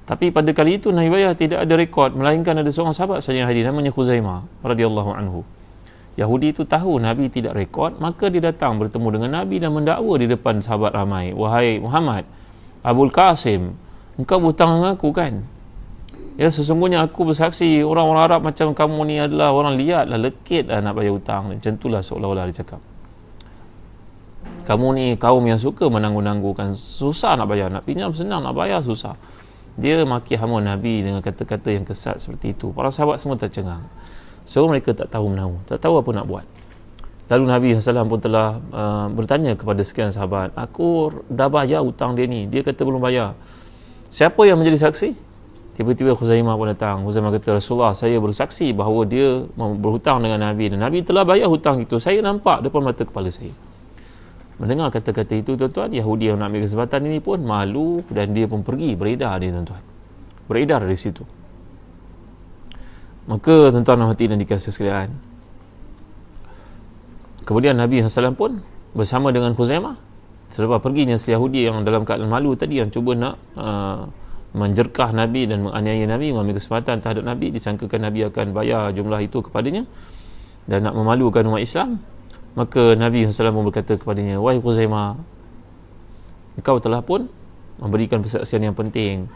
Tapi pada kali itu Nabi bayar tidak ada rekod, melainkan ada seorang sahabat saja yang hadir, namanya Khuzaimah radhiyallahu anhu. Yahudi itu tahu Nabi tidak rekod, maka dia datang bertemu dengan Nabi dan mendakwa di depan sahabat ramai. Wahai Muhammad, Abul Qasim, engkau berhutang dengan aku kan? Ya, sesungguhnya aku bersaksi orang-orang Arab macam kamu ni adalah orang liat lah, lekit lah nak bayar hutang. Macam itulah seolah-olah dia cakap. Kamu ni kaum yang suka menangguh-nangguhkan, susah nak bayar, nak pinjam senang, nak bayar susah. Dia maki hamun Nabi dengan kata-kata yang kesat seperti itu. Para sahabat semua tercengang. So mereka tak tahu menahu, tak tahu apa nak buat. Lalu Nabi SAW pun telah bertanya kepada sekian sahabat, aku dah bayar hutang dia ni, dia kata belum bayar. Siapa yang menjadi saksi? Tiba-tiba Khuzaimah pun datang. Khuzaimah kata, Rasulullah, saya bersaksi bahawa dia berhutang dengan Nabi, dan Nabi telah bayar hutang itu. Saya nampak depan mata kepala saya. Mendengar kata-kata itu, tuan-tuan, Yahudi yang nak ambil kesempatan ini pun malu, dan dia pun pergi beredar dia, tuan-tuan. Beredar dari situ. Maka tuan-tuan hati dan dikasih sekalian, kemudian Nabi SAW pun bersama dengan Khuzaimah, selepas perginya si Yahudi yang dalam keadaan malu tadi, yang cuba nak menjerkah Nabi dan menganiaya Nabi, mengambil kesempatan terhadap Nabi, disangkakan Nabi akan bayar jumlah itu kepadanya dan nak memalukan umat Islam. Maka Nabi SAW pun berkata kepadanya, wahai Khuzaimah, engkau telah pun memberikan persaksian yang penting.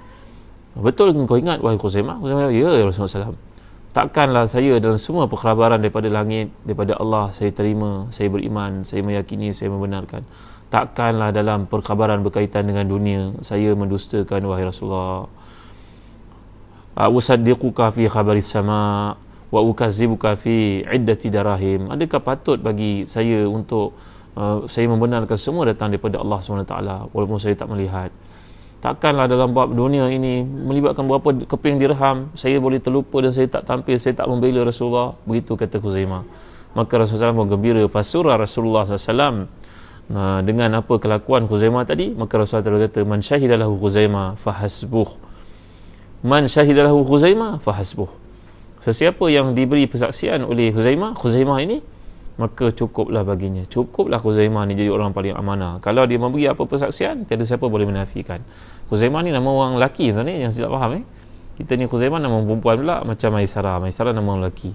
Betul engkau ingat wahai Khuzaimah? Khuzaimah, ya Rasulullah SAW. Takkanlah saya dalam semua perkhabaran daripada langit, daripada Allah, saya terima, saya beriman, saya meyakini, saya membenarkan. Takkanlah dalam perkhabaran berkaitan dengan dunia saya mendustakan wahai Rasulullah. Usaddiquka fi khabaris sama wa ukazzibuka fi iddati darahim. Adakah patut bagi saya untuk saya membenarkan semua datang daripada Allah SWT walaupun saya tak melihat? Takkanlah dalam bab dunia ini melibatkan berapa keping dirham saya boleh terlupa dan saya tak tampil, saya tak membela Rasulullah. Begitu kata Khuzaimah. Maka Rasulullah SAW gembira. Fasurah Rasulullah SAW dengan apa kelakuan Khuzaimah tadi. Maka Rasulullah kata, man syahidalahu Khuzaimah fahasbuh. Man syahidalahu Khuzaimah fahasbuh. Sesiapa yang diberi persaksian oleh Khuzaimah ini, maka cukuplah baginya. Cukuplah Khuzaimah ni jadi orang paling amanah. Kalau dia memberi apa persaksian, tiada siapa boleh menafikan. Khuzaimah ni nama orang lelaki, tuan ni, yang silap faham. Kita ni Khuzaimah nama perempuan pula, macam Maisarah. Maisarah nama orang lelaki.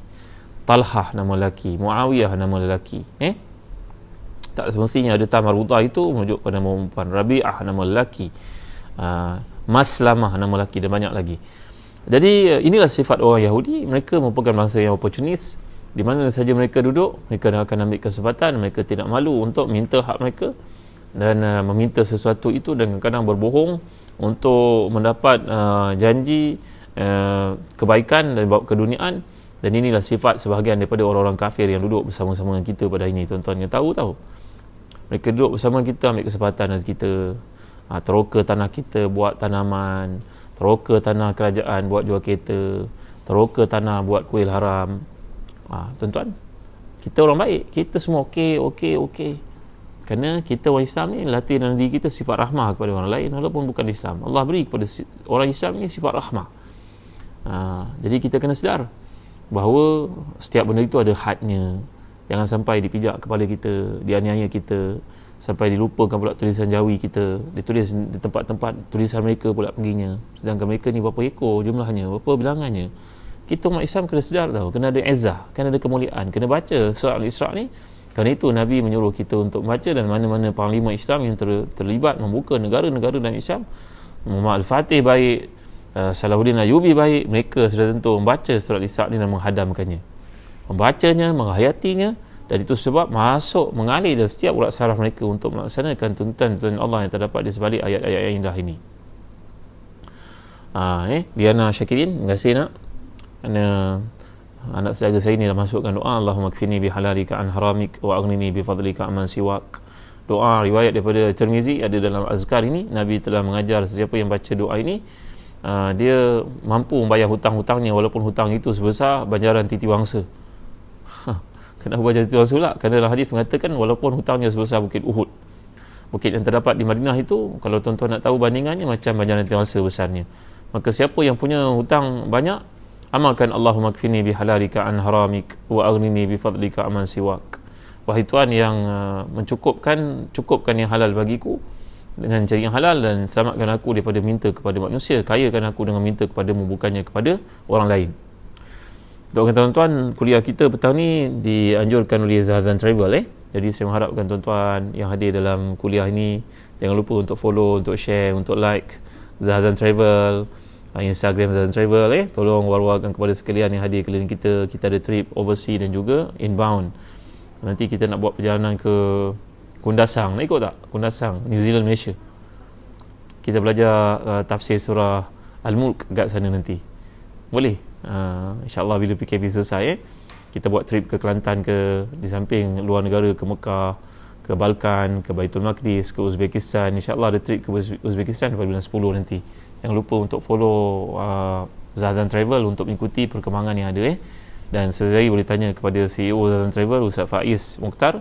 Talhah nama lelaki. Muawiyah nama lelaki. Tak semestinya ada tamar marbuthah itu merujuk pada nama perempuan. Rabi'ah nama lelaki. Maslamah nama lelaki, dan banyak lagi. Jadi inilah sifat orang Yahudi. Mereka merupakan bangsa yang oportunis. Di mana saja mereka duduk, mereka akan ambil kesempatan. Mereka tidak malu untuk minta hak mereka dan meminta sesuatu itu, dan kadang berbohong untuk mendapat janji kebaikan dan bawa keduniaan. Dan inilah sifat sebahagian daripada orang-orang kafir yang duduk bersama-sama dengan kita pada hari ini, tuan-tuan yang tahu. Mereka duduk bersama kita, ambil kesempatan dari kita, teroka tanah kita buat tanaman, teroka tanah kerajaan buat jual kereta, teroka tanah buat kuil haram. Tuan-tuan, kita orang baik, kita semua okey. Kerana kita orang Islam ni latih dalam diri kita sifat rahmah kepada orang lain walaupun bukan Islam. Allah beri kepada orang Islam ni sifat rahmah. Jadi kita kena sedar bahawa setiap benda itu ada hadnya. Jangan sampai dipijak kepala kita, dianiaya kita, sampai dilupakan pula tulisan jawi kita, ditulis di tempat-tempat tulisan mereka pula perginya, sedangkan mereka ni berapa ekor jumlahnya, berapa bilangannya. Kita umat Islam kena sedar tahu, kena ada izzah, kena ada kemuliaan, kena baca surah Al-Isra ni. Kerana itu Nabi menyuruh kita untuk membaca, dan mana-mana panglima Islam yang terlibat membuka negara-negara dalam Islam, Muhammad Al-Fatih baik, Salahuddin Ayyubi baik, mereka sudah tentu membaca surah Al-Isra ni dan menghadamkannya, membacanya, menghayatinya. Dan itu sebab masuk mengalir dalam setiap urat saraf mereka untuk melaksanakan tuntutan Allah yang terdapat di sebalik ayat-ayat yang indah ini. Diana Syakirin, terima kasih nak. Anak saudara saya ni dah masukkan doa, Allahumma kfini bihalalika an haramik wa aghnini bifadlika amman siwak. Doa riwayat daripada Tirmizi ada dalam azkar ini. Nabi telah mengajar sesiapa yang baca doa ini, dia mampu membayar hutang-hutangnya walaupun hutang itu sebesar banjaran titi wangsa. Kenapa baca itu Rasul pula? Kerana dalam hadis mengatakan walaupun hutangnya sebesar Bukit Uhud, bukit yang terdapat di Madinah itu, kalau tuan-tuan nak tahu bandingannya, macam banjaran terasa besarnya. Maka siapa yang punya hutang banyak, amalkan Allahumma kfini bihalalika an haramik wa aghnini bifadlika aman siwak. Wahai Tuhan yang cukupkan yang halal bagiku dengan cari yang halal, dan selamatkan aku daripada minta kepada manusia, kayakan aku dengan minta kepadamu bukannya kepada orang lain. Doakan tuan-tuan, kuliah kita petang ni dianjurkan oleh Zahazan Travel. Jadi saya mengharapkan tuan-tuan yang hadir dalam kuliah ini jangan lupa untuk follow, untuk share, untuk like Zahazan Travel, Instagram Zahazan Travel. Tolong war-warkan kepada sekalian yang hadir keliling kita. Kita ada trip overseas dan juga inbound. Nanti kita nak buat perjalanan ke Kundasang. Nak ikut tak? Kundasang, New Zealand, Malaysia. Kita belajar tafsir surah Al-Mulk kat sana nanti. Boleh? InsyaAllah bila PKP selesai, kita buat trip ke Kelantan, ke di samping luar negara, ke Mekah, ke Balkan, ke Baitul Maqdis, ke Uzbekistan. InsyaAllah ada trip ke Uzbekistan pada bulan 10 nanti. Jangan lupa untuk follow Zahazan Travel untuk mengikuti perkembangan yang ada. Dan sekali boleh tanya kepada CEO Zahazan Travel, Ustaz Faiz Mukhtar,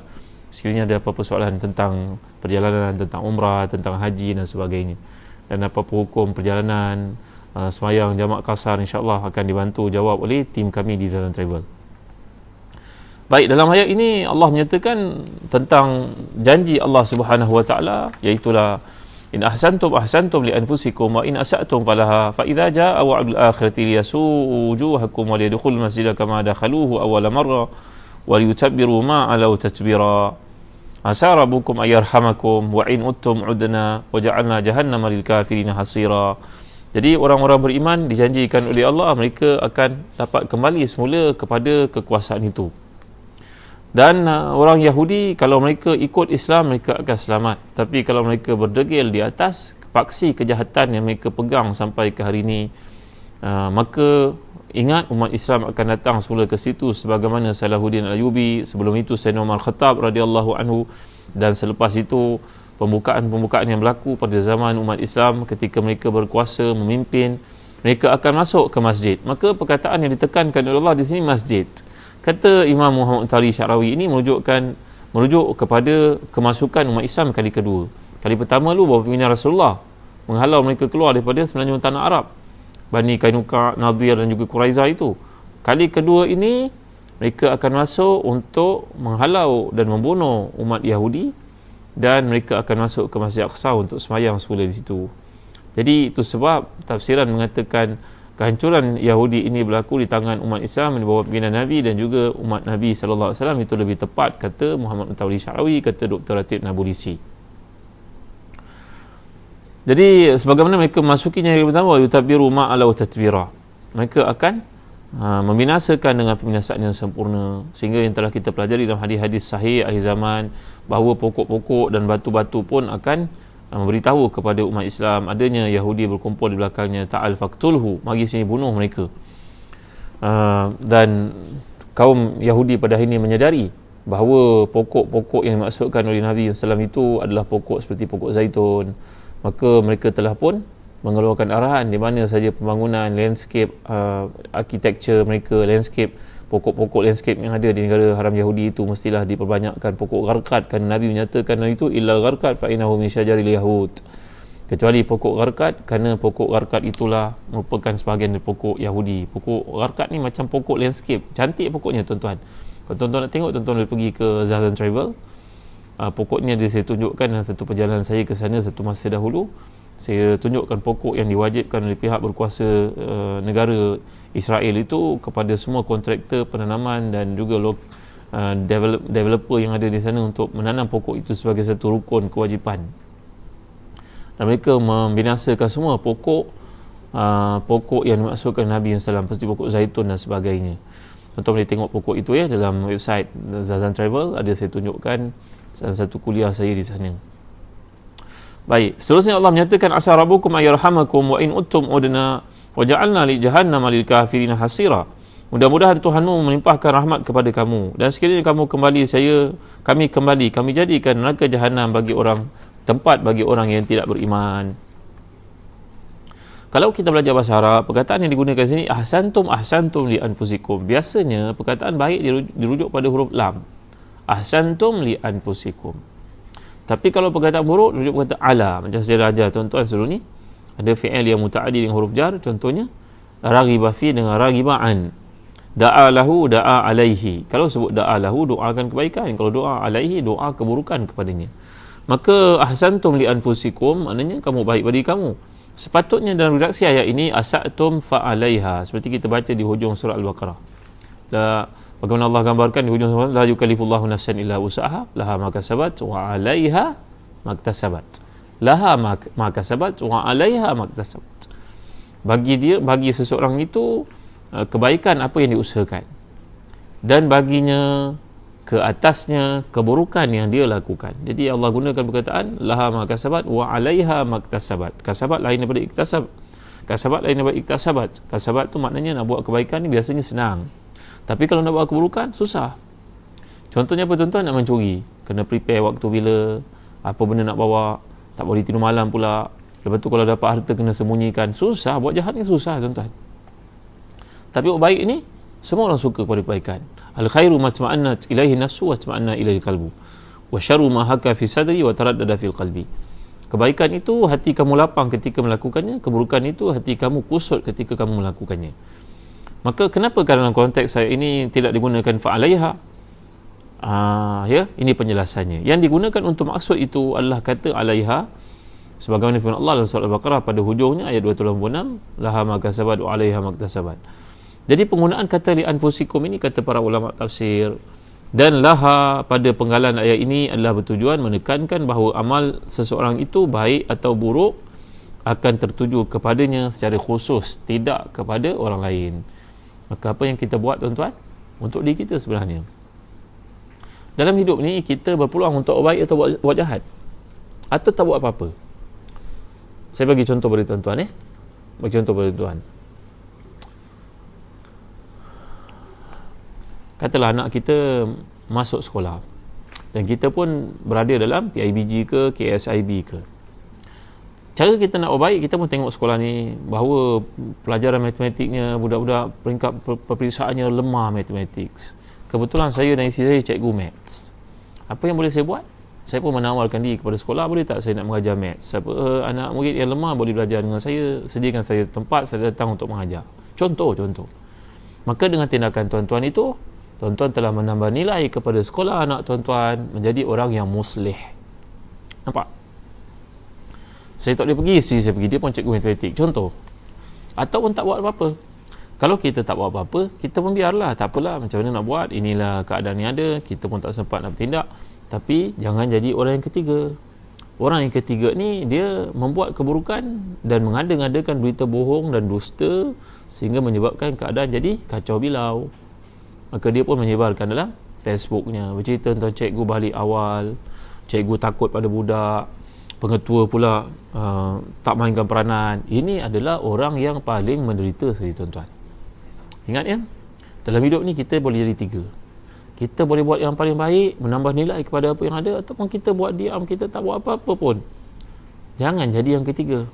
sekiranya ada apa-apa soalan tentang perjalanan, tentang umrah, tentang haji dan sebagainya, dan apa-apa hukum perjalanan, semayang jamak kasar, insyaAllah akan dibantu jawab oleh tim kami di Zahazan Travel. Baik, dalam ayat ini Allah menyatakan tentang janji Allah Subhanahu wa taala, iaitulah in ahsantum ahsantum li anfusikum wa in asa'tum falaha fa idza jaa wa'dul akhirati liyasu'u wujuhakum wa liyadkhulul masjida kama dakhaluhu awwala marra wa liyutabbiru ma 'alaw tatbira. Asa rabbukum ayarhamakum wa in uttum udna wa ja'alna jahannama lil kafirin hasira. Jadi orang-orang beriman dijanjikan oleh Allah mereka akan dapat kembali semula kepada kekuasaan itu. Dan orang Yahudi, kalau mereka ikut Islam, mereka akan selamat. Tapi kalau mereka berdegil di atas paksi kejahatan yang mereka pegang sampai ke hari ini, maka ingat umat Islam akan datang semula ke situ, sebagaimana Salahuddin Al-Ayyubi, sebelum itu Sayyidina Umar Khattab radhiyallahu anhu, dan selepas itu pembukaan yang berlaku pada zaman umat Islam ketika mereka berkuasa memimpin, mereka akan masuk ke masjid. Maka perkataan yang ditekankan oleh Allah di sini masjid. Kata Imam Muhammad Tari Syarawi ini merujuk kepada kemasukan umat Islam kali kedua. Kali pertama lu bahawa pimpinan Rasulullah menghalau mereka keluar daripada semenanjung tanah Arab, Bani Kainuka, Nadir dan juga Quraizah itu. Kali kedua ini mereka akan masuk untuk menghalau dan membunuh umat Yahudi, dan mereka akan masuk ke Masjid Aqsa untuk sembahyang semula di situ. Jadi itu sebab tafsiran mengatakan kehancuran Yahudi ini berlaku di tangan umat Islam di bawah pimpinan Nabi dan juga umat Nabi sallallahu alaihi wasallam. Itu lebih tepat kata Muhammad Tawli Syarawi, kata Dr. Ratib Nabulisi. Jadi sebagaimana mereka masukinya hari pertama, yutabbiru ma'alaw tatbira, mereka akan membinasakan dengan pembinasaan yang sempurna. Sehingga yang telah kita pelajari dalam hadis-hadis sahih akhir zaman, bahawa pokok-pokok dan batu-batu pun akan memberitahu kepada umat Islam adanya Yahudi berkumpul di belakangnya. Ta'al faktulhu, mari sini bunuh mereka. Dan kaum Yahudi pada hari ini menyadari bahawa pokok-pokok yang dimaksudkan oleh Nabi SAW itu adalah pokok seperti pokok zaitun. Maka mereka telah pun mengeluarkan arahan di mana saja pembangunan, landscape, architecture mereka, landscape, pokok-pokok landscape yang ada di negara haram Yahudi itu mestilah diperbanyakkan pokok gharqad, kerana Nabi menyatakan itu illal gharqad fa innahu min syajaril yahud, kecuali pokok gharqad, kerana pokok gharqad itulah merupakan sebahagian dari pokok Yahudi. Pokok gharqad ni macam pokok landscape, cantik pokoknya tuan-tuan. Kalau tuan-tuan nak tengok, tuan-tuan boleh pergi ke Zahazan Travel. Pokoknya saya tunjukkan dalam satu perjalanan saya ke sana satu masa dahulu. Saya tunjukkan pokok yang diwajibkan oleh pihak berkuasa negara Israel itu kepada semua kontraktor penanaman dan juga developer yang ada di sana untuk menanam pokok itu sebagai satu rukun kewajipan. Dan mereka membinasakan semua pokok yang dimaksudkan Nabi SAW, seperti pokok zaitun dan sebagainya. Tuan-tuan boleh tengok pokok itu dalam website Zahazan Travel, ada saya tunjukkan satu kuliah saya di sana. Baik, seterusnya Allah menyatakan asa rabbukum ayarhamakum wa in uttum udna wa ja'alna li jahannama lil kafirin hasira. Mudah-mudahan Tuhanmu melimpahkan rahmat kepada kamu, dan sekiranya kamu kembali kami jadikan neraka jahanam tempat bagi orang yang tidak beriman. Kalau kita belajar bahasa Arab, perkataan yang digunakan sini ahsantum li anfusikum. Biasanya perkataan baik dirujuk pada huruf lam. Ahsantum li anfusikum. Tapi kalau perkataan buruk dirujuk perkataan ala. Macam saya ajar tuan-tuan sebelum ni, ada fi'il yang muta'addi dengan huruf jar, contohnya raghiba fi dengan raghiba an. Da'a lahu, da'a alaihi. Kalau sebut da'a lahu, doakan kebaikan. Kalau doa alaihi, doa keburukan kepadanya. Maka ahsantum li anfusikum maknanya kamu baik bagi kamu. Sepatutnya dalam redaksi ayat ini asatum fa'alaiha, seperti kita baca di hujung surah Al-Baqarah. Bagaimana Allah gambarkan di hujung surah, la yukallifullahu nafsan illa wus'aha laha ma kasabat wa 'alaiha maktasabat. Laha ma kasabat wa 'alaiha maktasabat. Bagi seseorang itu kebaikan apa yang diusahakan, dan baginya ke atasnya keburukan yang dia lakukan. Jadi Allah gunakan perkataan laha ma kasabat wa 'alaiha maktasabat. Kasabat lain daripada iktasab. Kasabat lain daripada iktasabat. Kasabat tu maknanya nak buat kebaikan ni biasanya senang. Tapi kalau nak buat keburukan susah. Contohnya apa tuan-tuan? Nak mencuri, kena prepare waktu bila, apa benda nak bawa, tak boleh tidur malam pula. Lepas tu kalau dapat harta kena sembunyikan. Susah, buat jahat ni susah tuan-tuan. Tapi buat baik ni semua orang suka kepada kebaikan. Al-khairu matma'annat ilaihi nafsu wa matma'anna ilaihi qalbu. Wa syarru ma haka fi sadri wa taraddada fil qalbi. Kebaikan itu hati kamu lapang ketika melakukannya, keburukan itu hati kamu kusut ketika kamu melakukannya. Maka kenapa dalam konteks saya ini tidak digunakan fa'alaiha? Ini penjelasannya. Yang digunakan untuk maksud itu adalah kata alaiha, sebagaimana firman Allah dalam surah Al-Baqarah pada hujungnya ayat 286, laha ma kasabat wa 'alaiha maktasabat. Jadi penggunaan kata li anfusikum ini, kata para ulama tafsir, dan laha pada penggalan ayat ini adalah bertujuan menekankan bahawa amal seseorang itu baik atau buruk akan tertuju kepadanya secara khusus, tidak kepada orang lain. Maka apa yang kita buat tuan-tuan? Untuk diri kita sebenarnya. Dalam hidup ni kita berpeluang untuk baik atau buat jahat, atau tak buat apa-apa. Saya bagi contoh bagi tuan-tuan. Bagi contoh bagi tuan. Katalah anak kita masuk sekolah dan kita pun berada dalam PIBG ke KSIB ke. Cara kita nak baik, kita pun tengok sekolah ni bahawa pelajaran matematiknya, budak-budak peringkat peperiksaannya lemah matematik. Kebetulan saya dan isteri saya cikgu maths. Apa yang boleh saya buat? Saya pun menawarkan diri kepada sekolah, boleh tak saya nak mengajar maths? Siapa anak murid yang lemah boleh belajar dengan saya, sediakan saya tempat, saya datang untuk mengajar. Contoh. Maka dengan tindakan tuan-tuan itu, tuan-tuan telah menambah nilai kepada sekolah anak tuan-tuan menjadi orang yang muslih. Nampak? Saya tak boleh pergi, saya pergi, dia pun cikgu matematik. Contoh. Ataupun tak buat apa-apa. Kalau kita tak buat apa-apa, kita pun biarlah, tak apalah, macam mana nak buat, inilah keadaan yang ada, kita pun tak sempat nak bertindak. Tapi jangan jadi orang yang ketiga. Orang yang ketiga ni dia membuat keburukan dan mengada-ngadakan berita bohong dan dusta sehingga menyebabkan keadaan jadi kacau bilau. Maka dia pun menyebarkan dalam Facebooknya, bercerita tentang cikgu balik awal, cikgu takut pada budak, pengetua pula tak mainkan peranan. Ini adalah orang yang paling menderita sekali tuan-tuan. Ingat ya, dalam hidup ni kita boleh jadi tiga. Kita boleh buat yang paling baik, menambah nilai kepada apa yang ada, ataupun kita buat diam, kita tak buat apa-apa pun. Jangan jadi yang ketiga.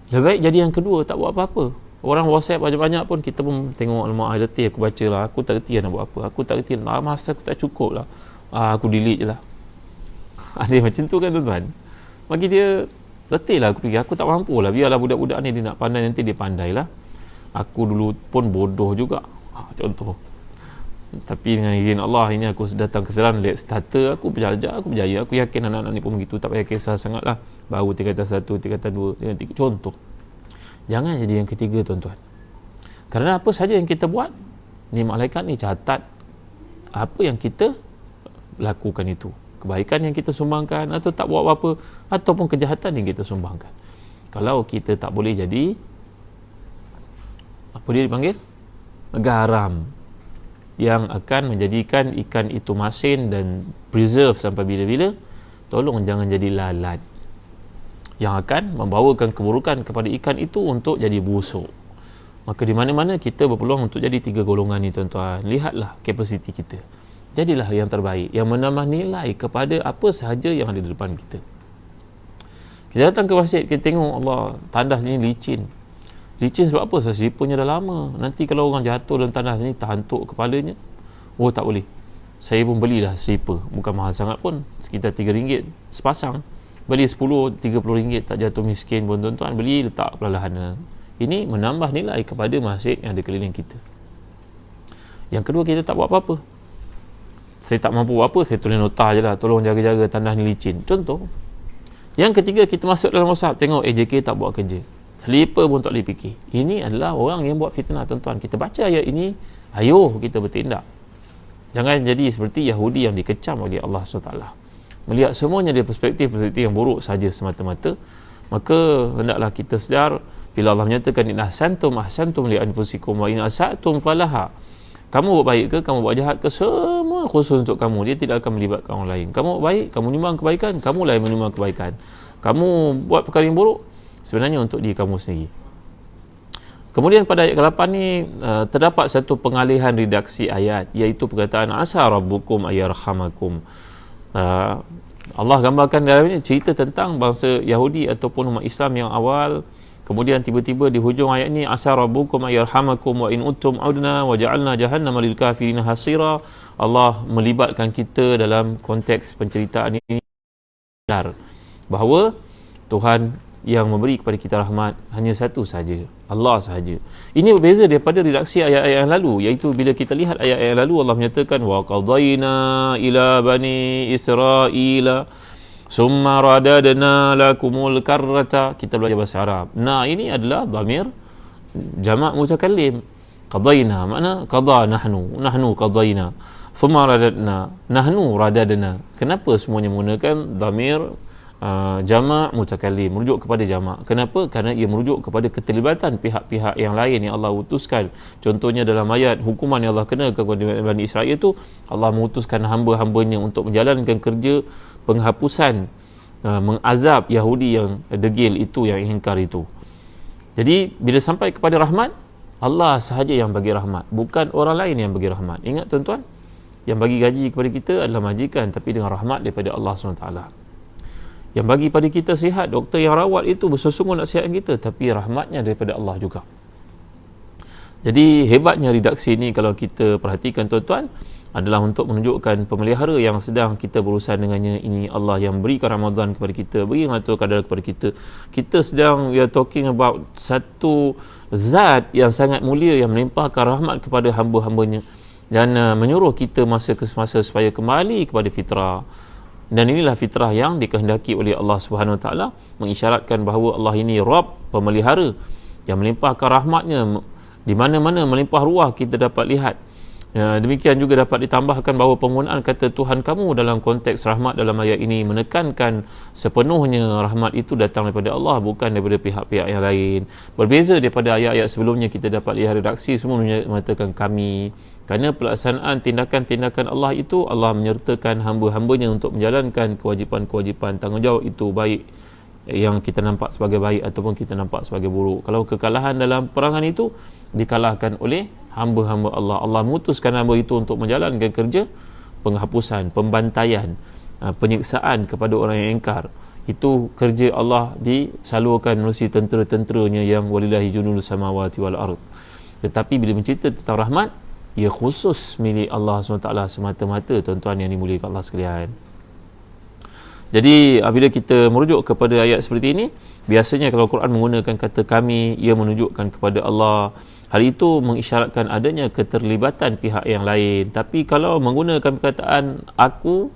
Lebih baik jadi yang kedua, tak buat apa-apa. Orang WhatsApp banyak-banyak pun kita pun tengok, lemah letih, aku baca lah, aku tak reti nak buat apa, aku tak reti, masa aku tak cukup lah, aku delete je lah. Ada macam tu kan tuan-tuan. Bagi dia letih lah, aku fikir aku tak mampu lah, biarlah budak-budak ni dia nak pandai, nanti dia pandai lah. Aku dulu pun bodoh juga, contoh. Tapi dengan izin Allah, ini aku datang kesedaran, lihat starter aku berjaya, aku yakin anak-anak ni pun begitu, tak payah kisah sangat lah, baru tingkatan 1, tingkatan 2, tingkatan 3, contoh. Jangan jadi yang ketiga tuan-tuan. Kerana apa saja yang kita buat, ni malaikat ni catat apa yang kita lakukan itu. Kebaikan yang kita sumbangkan, atau tak buat apa-apa, ataupun kejahatan yang kita sumbangkan. Kalau kita tak boleh jadi, apa dia dipanggil? Garam, yang akan menjadikan ikan itu masin dan preserve sampai bila-bila. Tolong jangan jadi lalat yang akan membawakan keburukan kepada ikan itu untuk jadi busuk. Maka di mana-mana kita berpeluang untuk jadi tiga golongan ni tuan-tuan. Lihatlah kapasiti kita. Jadilah yang terbaik, yang menambah nilai kepada apa sahaja yang ada di depan kita. Kita datang ke masjid, kita tengok Allah, tandas ni licin. Licin sebab apa? Sebab slipernya dah lama. Nanti kalau orang jatuh dalam tandas ni, terhantuk kepalanya. Oh, tak boleh. Saya pun belilah slipper. Bukan mahal sangat pun. Sekitar RM3 sepasang. Beli 10, RM30, tak jatuh miskin pun tuan-tuan. Beli, letak perlahan-lahan. Ini menambah nilai kepada masjid yang ada keliling kita. Yang kedua, kita tak buat apa-apa. Saya tak mampu buat apa, saya tulis nota je lah, tolong jaga-jaga tandas ni licin. Contoh. Yang ketiga, kita masuk dalam WhatsApp, tengok AJK tak buat kerja. Slipper pun tak boleh fikir. Ini adalah orang yang buat fitnah, tuan-tuan. Kita baca ayat ini, ayo kita bertindak. Jangan jadi seperti Yahudi yang dikecam oleh Allah SWT. Melihat semuanya dari perspektif yang buruk saja semata-mata, maka hendaklah kita sedar bila Allah menyatakan in ahsantum li anfusikum wa in asatum falaha. Kamu buat baik ke, kamu buat jahat ke, semua khusus untuk kamu. Dia tidak akan melibatkan orang lain. Kamu buat baik, kamu menyumbang kebaikan, kamulah yang menyumbang kebaikan. Kamu buat perkara yang buruk, sebenarnya untuk diri kamu sendiri. Kemudian pada ayat ke-8 ni terdapat satu pengalihan redaksi ayat, iaitu perkataan asa rabbukum ayarhamakum. Allah gambarkan dalam ini cerita tentang bangsa Yahudi ataupun umat Islam yang awal. Kemudian tiba-tiba di hujung ayat ni asa rabbukum ayarhamakum wa in uttum udna wa ja'alna jahannama lil kafirin hasira. Allah melibatkan kita dalam konteks penceritaan ini bahawa Tuhan yang memberi kepada kita rahmat hanya satu saja, Allah sahaja. Ini berbeza daripada redaksi ayat-ayat yang lalu, iaitu bila kita lihat ayat-ayat yang lalu Allah menyatakan wa qadaina ila bani israila summa radadna lakumul karrata. Kita belajar bahasa Arab. Nah, ini adalah dhamir jamak mutakallim. Qadaina makna qada nahnu qadaina, summa radadna nahnu radadna. Kenapa semuanya menggunakan dhamir jamak mutakallim, merujuk kepada jamak? Kenapa? Kerana ia merujuk kepada keterlibatan pihak-pihak yang lain yang Allah utuskan. Contohnya dalam ayat hukuman yang Allah kenakan kepada Bani Israel itu, Allah mengutuskan hamba-hambanya untuk menjalankan kerja penghapusan, mengazab Yahudi yang degil itu, yang ingkar itu. Jadi bila sampai kepada rahmat, Allah sahaja yang bagi rahmat, bukan orang lain yang bagi rahmat. Ingat tuan-tuan, yang bagi gaji kepada kita adalah majikan, tapi dengan rahmat daripada Allah SWT. Yang bagi pada kita sihat, doktor yang rawat itu bersungguh-sungguh nak sihatkan kita, tapi rahmatnya daripada Allah juga. Jadi hebatnya redaksi ini kalau kita perhatikan tuan-tuan, adalah untuk menunjukkan pemelihara yang sedang kita berurusan dengannya. Ini Allah yang berikan Ramadan kepada kita, beri Lailatul Qadar kepada kita. Kita sedang, we are talking about satu zat yang sangat mulia yang melimpahkan rahmat kepada hamba-hambanya dan menyuruh kita masa ke semasa supaya kembali kepada fitrah. Dan inilah fitrah yang dikehendaki oleh Allah Subhanahu Wa Taala, mengisyaratkan bahawa Allah ini Rabb, pemelihara yang melimpahkan rahmatnya di mana-mana melimpah ruah kita dapat lihat. Demikian juga dapat ditambahkan bahawa penggunaan kata Tuhan kamu dalam konteks rahmat dalam ayat ini menekankan sepenuhnya rahmat itu datang daripada Allah, bukan daripada pihak-pihak yang lain. Berbeza daripada ayat-ayat sebelumnya, kita dapat lihat redaksi semua mengatakan kami. Kerana pelaksanaan tindakan-tindakan Allah itu, Allah menyertakan hamba-hambanya untuk menjalankan kewajipan-kewajipan tanggungjawab itu, baik yang kita nampak sebagai baik ataupun kita nampak sebagai buruk. Kalau kekalahan dalam perangan itu dikalahkan oleh hamba-hamba Allah, Allah memutuskan hamba itu untuk menjalankan kerja penghapusan, pembantaian, penyiksaan kepada orang yang ingkar. Itu kerja Allah disalurkan melalui tentera-tenteranya yang walillahi junudus samawati wal ard. Tetapi bila mencerita tentang rahmat, ia khusus milik Allah SWT semata-mata, tuan-tuan yang dimuliakan Allah sekalian. Jadi apabila kita merujuk kepada ayat seperti ini, biasanya kalau Quran menggunakan kata kami, ia menunjukkan kepada Allah. Hal itu mengisyaratkan adanya keterlibatan pihak yang lain. Tapi kalau menggunakan perkataan aku,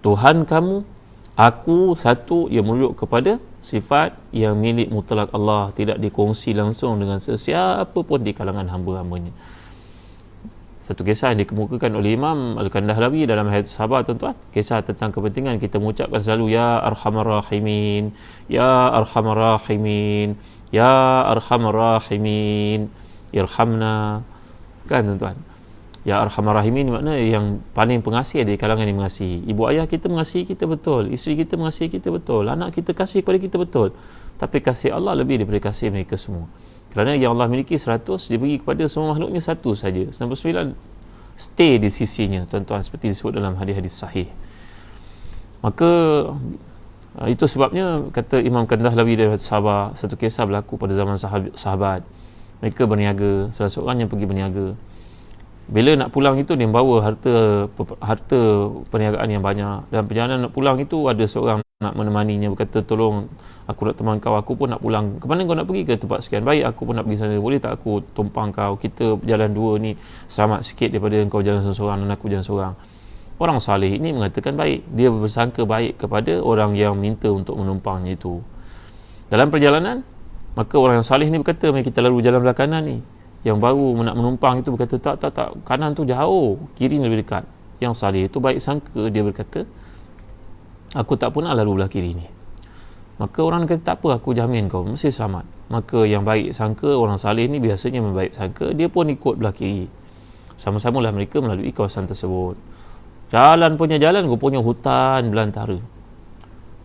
Tuhan kamu, aku satu, ia merujuk kepada sifat yang milik mutlak Allah, tidak dikongsi langsung dengan sesiapa pun di kalangan hamba-hambanya. Satu kisah yang dikemukakan oleh Imam Al-Kandahlawi dalam Hayatus Sahabat, tuan-tuan, kisah tentang kepentingan kita mengucapkan selalu ya Arhamar Rahimin, ya Arhamar Rahimin, ya Arhamar Rahimin, irhamna, kan tuan-tuan? Ya Arhamar Rahimin makna yang paling pengasih di kalangan yang mengasihi. Ibu ayah kita mengasihi kita betul, isteri kita mengasihi kita betul, anak kita kasih kepada kita betul, tapi kasih Allah lebih daripada kasih mereka semua. Kerana yang Allah miliki 100, dia beri kepada semua makhluknya satu saja. 99 stay di sisinya, tuan-tuan, seperti disebut dalam hadis-hadis sahih. Maka Itu sebabnya kata Imam Kandahlawi dari satu kisah berlaku pada zaman sahabat. Mereka berniaga, salah seorang yang pergi berniaga. Bila nak pulang itu dia bawa harta perniagaan yang banyak, dan perjalanan nak pulang itu ada seorang nak menemaninya, berkata, tolong aku nak teman kau, aku pun nak pulang. Ke mana kau nak pergi? Ke tempat sekian. Baik, aku pun nak pergi sana, boleh tak aku tumpang kau, kita jalan dua ni, selamat sikit daripada kau jalan seorang dan aku jalan seorang. Orang saleh ini mengatakan baik, dia bersangka baik kepada orang yang minta untuk menumpangnya itu. Dalam perjalanan, maka orang yang saleh ni berkata, mari kita lalu jalan belah kanan ni. Yang baru nak menumpang itu berkata, tak, kanan tu jauh, kiri ni lebih dekat. Yang saleh itu baik sangka, dia berkata, aku tak pernah lalu belah kiri ni. Maka orang kata, tak apa, aku jamin kau mesti selamat. Maka yang baik sangka, orang saleh ni biasanya membaik sangka, dia pun ikut belah kiri. Sama-sama lah mereka melalui kawasan tersebut. Jalan, rupanya hutan belantara.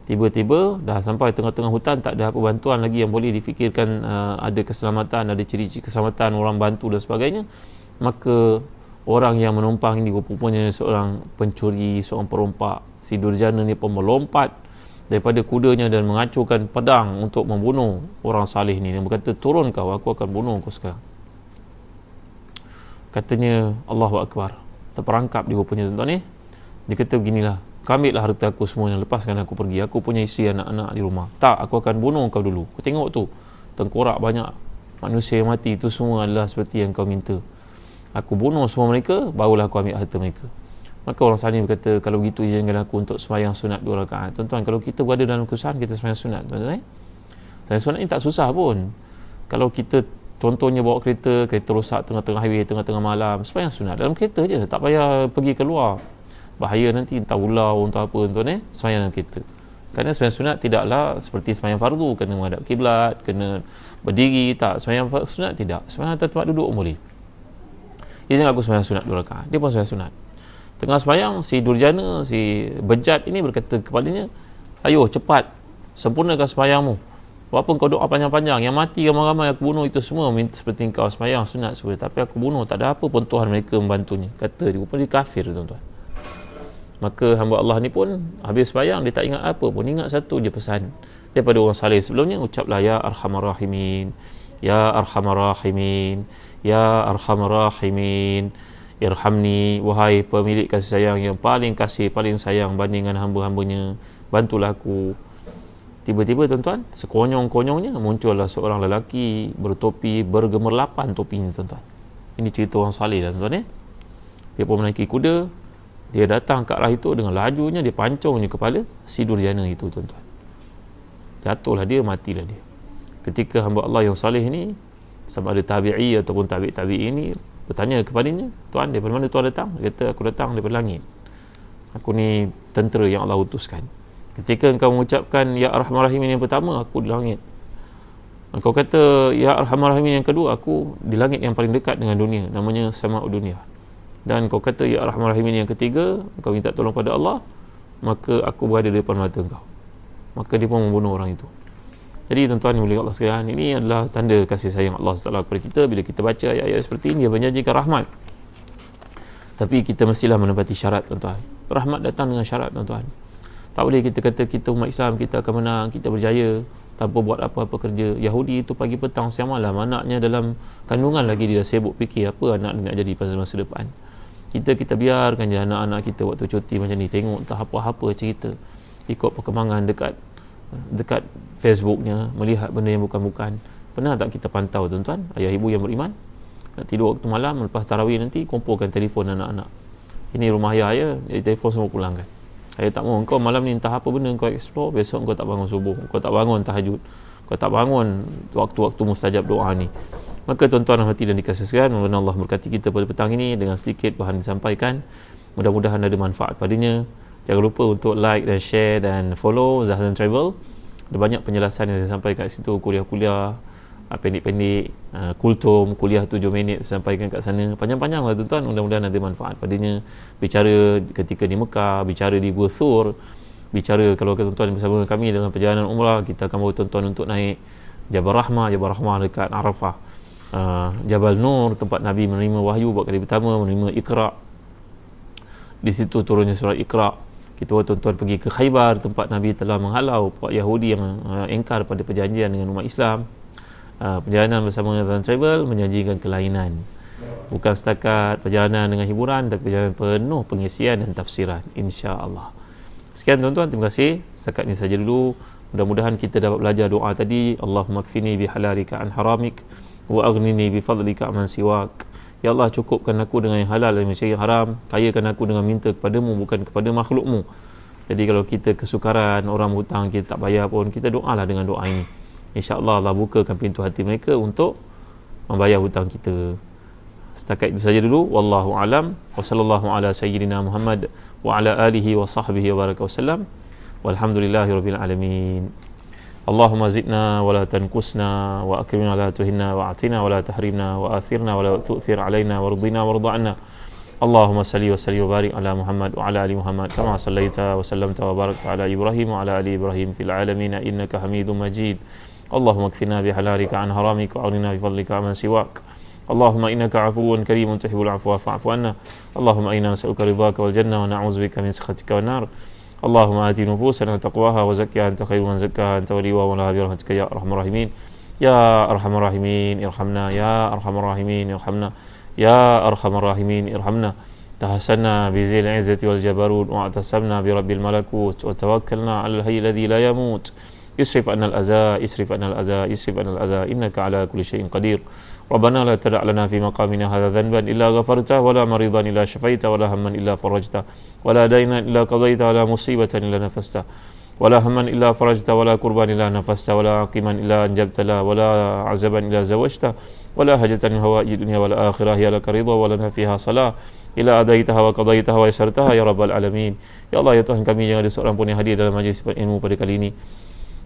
Tiba-tiba dah sampai tengah-tengah hutan, tak ada apa bantuan lagi yang boleh difikirkan, ada keselamatan, ada ciri-ciri keselamatan, orang bantu dan sebagainya. Maka orang yang menumpang ini rupanya seorang pencuri, seorang perompak. Si Durjana ni pun melompat daripada kudanya dan mengacurkan pedang untuk membunuh orang saleh ni. Dia berkata, turun kau, aku akan bunuh kau sekarang. Katanya, Allahu Akbar, terperangkap dia rupanya, tuan-tuan ni. Dia kata beginilah, kau ambillah harta aku semuanya, lepaskan aku pergi, aku punya isteri anak-anak di rumah. Tak, aku akan bunuh kau dulu. Kau tengok tu, tengkorak banyak manusia yang mati, itu semua adalah seperti yang kau minta. Aku bunuh semua mereka, barulah aku ambil harta mereka. Maka orang saleh berkata, kalau begitu izinkan aku untuk sembahyang sunat 2 rakaat. Tuan-tuan, kalau kita berada dalam kesusahan, kita sembahyang sunat, tuan-tuan. Dan sunat ni tak susah pun. Kalau kita contohnya bawa kereta rosak tengah-tengah highway, tengah-tengah malam, sembahyang sunat dalam kereta je, tak payah pergi keluar. Bahaya nanti, entah ular, entah apa, tuan-tuan, sembahyang dalam kereta. Kerana sembahyang sunat tidaklah seperti sembahyang fardu, kena menghadap kiblat, kena berdiri, tak. Sembahyang sunat tidak, sembahyang atas tempat duduk boleh. Izinkan aku sembahyang sunat 2 rakaat. Dia pun sembahyang sunat. Tengah sembahyang, si Durjana, si bejat ini berkata kepadanya, ayo cepat, sempurnakan sembahyangmu. Walaupun kau doa panjang-panjang, yang mati ramai-ramai aku bunuh itu semua seperti kau sembahyang sunat sebenarnya, tapi aku bunuh, tak ada apa pun Tuhan mereka membantunya. Kata dia, rupanya dia kafir, tuan-tuan. Maka hamba Allah ni pun habis sembahyang, dia tak ingat apa pun, ingat satu je pesan daripada orang saleh sebelumnya, ucaplah ya arhamar rahimin, ya arhamar rahimin, ya arhamar rahimin, irhamni, wahai pemilik kasih sayang yang paling kasih, paling sayang bandingan hamba-hambanya, bantulah aku. Tiba-tiba, tuan-tuan, sekonyong-konyongnya muncullah seorang lelaki bertopi, bergemerlapan topinya, tuan-tuan. Ini cerita orang saleh, tuan-tuan. Dia pun menaiki kuda, dia datang ke arah itu dengan lajunya, dia pancungnya kepala si Durjana itu, tuan-tuan. Jatuhlah dia, matilah dia. Ketika hamba Allah yang saleh ini, sama ada tabi'i ataupun tabi' ini bertanya kepadanya, tuan, daripada mana tuan datang? Dia kata, aku datang daripada langit. Aku ni tentera yang Allah utuskan. Ketika engkau mengucapkan ya arhamar rahimin yang pertama, aku di langit. Engkau kata ya arhamar rahimin yang kedua, aku di langit yang paling dekat dengan dunia, namanya sama'ud dunia. Dan kau kata ya arhamar rahimin yang ketiga, engkau minta tolong pada Allah, maka aku berada di depan mata engkau. Maka dia pun membunuh orang itu. Jadi tuan-tuan yang mulia Allah sekalian, ini adalah tanda kasih sayang Allah SWT kepada kita. Bila kita baca ayat-ayat seperti ini, dia menjanjikan rahmat. Tapi kita mestilah menepati syarat, tuan-tuan. Rahmat datang dengan syarat, tuan-tuan. Tak boleh kita kata kita umat Islam, kita akan menang, kita berjaya tanpa buat apa-apa kerja. Yahudi itu pagi petang siang malam, anaknya dalam kandungan lagi dia dah sibuk fikir apa anak dia nak jadi pada masa depan. Kita biarkan je anak-anak kita waktu cuti macam ni, tengok entah apa-apa cerita, ikut perkembangan dekat Facebooknya, melihat benda yang bukan-bukan. Pernah tak kita pantau, tuan-tuan, ayah ibu yang beriman nak tidur waktu malam, lepas tarawih nanti kumpulkan telefon anak-anak, ini rumah ayah, telefon semua pulangkan. Ayah tak mahu, engkau malam ni entah apa benda engkau explore, besok engkau tak bangun subuh, engkau tak bangun tahajud, engkau tak bangun waktu-waktu mustajab doa ni. Maka tuan-tuan hati dan dikasih sekalian, mudah-mudahan Allah berkati kita pada petang ini dengan sedikit bahan disampaikan, mudah-mudahan ada manfaat padanya. Jangan lupa untuk like dan share dan follow Zahran Travel. Ada banyak penjelasan yang saya sampaikan kat situ, kuliah-kuliah pendek-pendek, kultum, kuliah 7 minit saya sampaikan kat sana. Panjang-panjang lah, tuan-tuan, mudah-mudahan ada manfaat padanya. Bicara ketika di Mekah, bicara di Gua Thur, bicara kalau tuan-tuan bersama kami dalam perjalanan umrah, kita akan bawa tuan-tuan untuk naik Jabal Rahmah dekat Arafah, Jabal Nur, tempat Nabi menerima wahyu buat kali pertama, menerima Iqra'. Di situ turunnya surah Iqra'. Kita tuan-tuan pergi ke Khaybar, tempat Nabi telah menghalau puak Yahudi yang engkar pada perjanjian dengan umat Islam. Perjalanan bersama dengan travel menjanjikan kelainan, bukan setakat perjalanan dengan hiburan, tapi perjalanan penuh pengisian dan tafsiran, insya-Allah. Sekian tuan-tuan, terima kasih. Setakat ini saja dulu. Mudah-mudahan kita dapat belajar doa tadi. Allahumma kfini bihalalika an haramik wa aghnini bifadlika amman siwak. Ya Allah, cukupkan aku dengan yang halal dan yang haram, kayakan aku dengan minta kepadamu, bukan kepada makhlukmu. Jadi kalau kita kesukaran, orang hutang kita tak bayar pun, kita doalah dengan doa ini. InsyaAllah Allah bukakan pintu hati mereka untuk membayar hutang kita. Setakat itu saja dulu. Wallahu alam. Wa sallallahu ala sayyidina Muhammad wa ala alihi wa sahbihi wa baraka wasallam. Walhamdulillahi rabbil alamin. Allahumma zidna wa la tanqusna wa akrimna la tuhinna wa atina wa la tahrimna wa athirna wa la tu'thir alaina wardina warda'na. Allahumma salli wa salli wa barik ala Muhammad wa ala ali Muhammad kama sallaita wa sallamta wa barakta ala Ibrahim wa ala ali Ibrahim fil alamin innaka Hamidum Majid. Allahumma kfina bihalalika an haramika wa aghnina bifadlika amman siwak. Allahumma innaka afuwun karimun tuhibbul afwa fa'fu anna. Allahumma inna nas'aluka ridhaka wal jannah wa na'udzubika min sakhatika wan nar. Allahumma ati nufusana taqwaha wa zakkiha anta khairu man zakkaha anta waliyuha wa la birahmatika ya arhamar rahimin. Ya arhamar rahimin irhamna, ya arhamar rahimin irhamna, ya arhamar rahimin irhamna. Tahassanna bi zil izzati wal jabarut wa atasamna bi rabbil malakut wa tawakkalna 'alal hayy alladhi la yamut. Isrif 'anna al-adha, isrif 'anna al-adha, isrif 'anna al-adha innaka 'ala kulli shay'in qadir. Rabbana la tada' lana fi maqamina hadha dhanban illa ghafarta wa la maridan illa shafaita wa la hamman illa farajta wa la daynan illa qadaita wa la musibatan illa nafasta wa la hamman illa farajta wa la kurban illa nafasta wa la aqiman illa anjabta la wa la azaban illa zawajta wa la hajatan min hawaiji dunya wal akhirah ya laka ridha wa lana fiha salah ila adaitaha wa qadaitaha wa yasartaha ya rabbal alamin. Ya Allah, ya Tuhan kami, jangan ada seorang pun yang hadir dalam majlis ilmu pada kali ini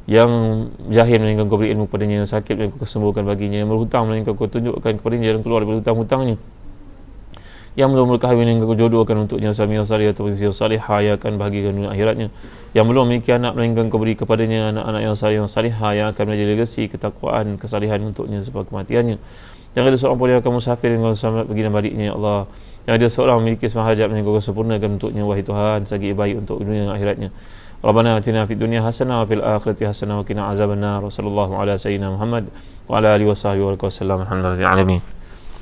yang jahil melainkan kau beri ilmu padanya, yang sakit melainkan kau kesembuhkan baginya, yang berhutang melainkan kau tunjukkan kepadanya jalan keluar dari hutang-hutangnya, yang belum berkahwin melainkan kau jodohkan untuknya suami yang salih atau isteri yang salihah yang akan bahagikan dunia akhiratnya, yang belum memiliki anak melainkan kau beri kepadanya anak-anak yang salih yang salihah yang akan menjadi legasi ketakwaan kesalihan untuknya sebab kematiannya. Jangan ada seorang pun yang akan musafir dengan selamat pergi dan baliknya, ya Allah. Jangan ada seorang memiliki semua hajat melainkan kau sempurnakan untuknya, wahai Tuhan, selagi baik untuk dunia dan akhiratnya. Rabbana atina fid dunya hasanah wa fil akhirati hasanah wa qina azabannar. Sallallahu ala sayyidina Muhammad wa ala alihi wasahbihi wa sallam. Alhamdulillahi alamin.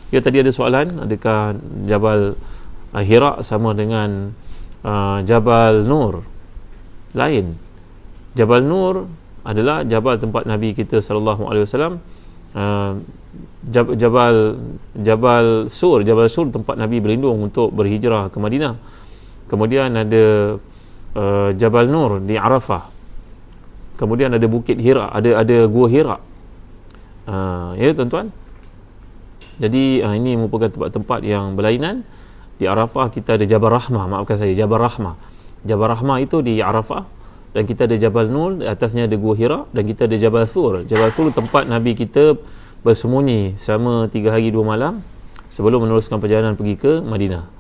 Ya, tadi ada soalan, adakah Jabal Hira sama dengan Jabal Nur? Lain. Jabal Nur adalah jabal tempat Nabi kita sallallahu alaihi wasallam. Jabal Sur tempat Nabi berlindung untuk berhijrah ke Madinah. Kemudian ada Jabal Nur di Arafah. Kemudian ada Bukit Hira, ada Gua Hira. Ya tuan-tuan. Jadi ini merupakan tempat-tempat yang berlainan. Di Arafah kita ada Jabal Rahmah, maafkan saya, Jabal Rahmah. Jabal Rahmah itu di Arafah, dan kita ada Jabal Nur, di atasnya ada Gua Hira, dan kita ada Jabal Thur. Jabal Thur tempat Nabi kita bersembunyi selama 3 hari 2 malam sebelum meneruskan perjalanan pergi ke Madinah.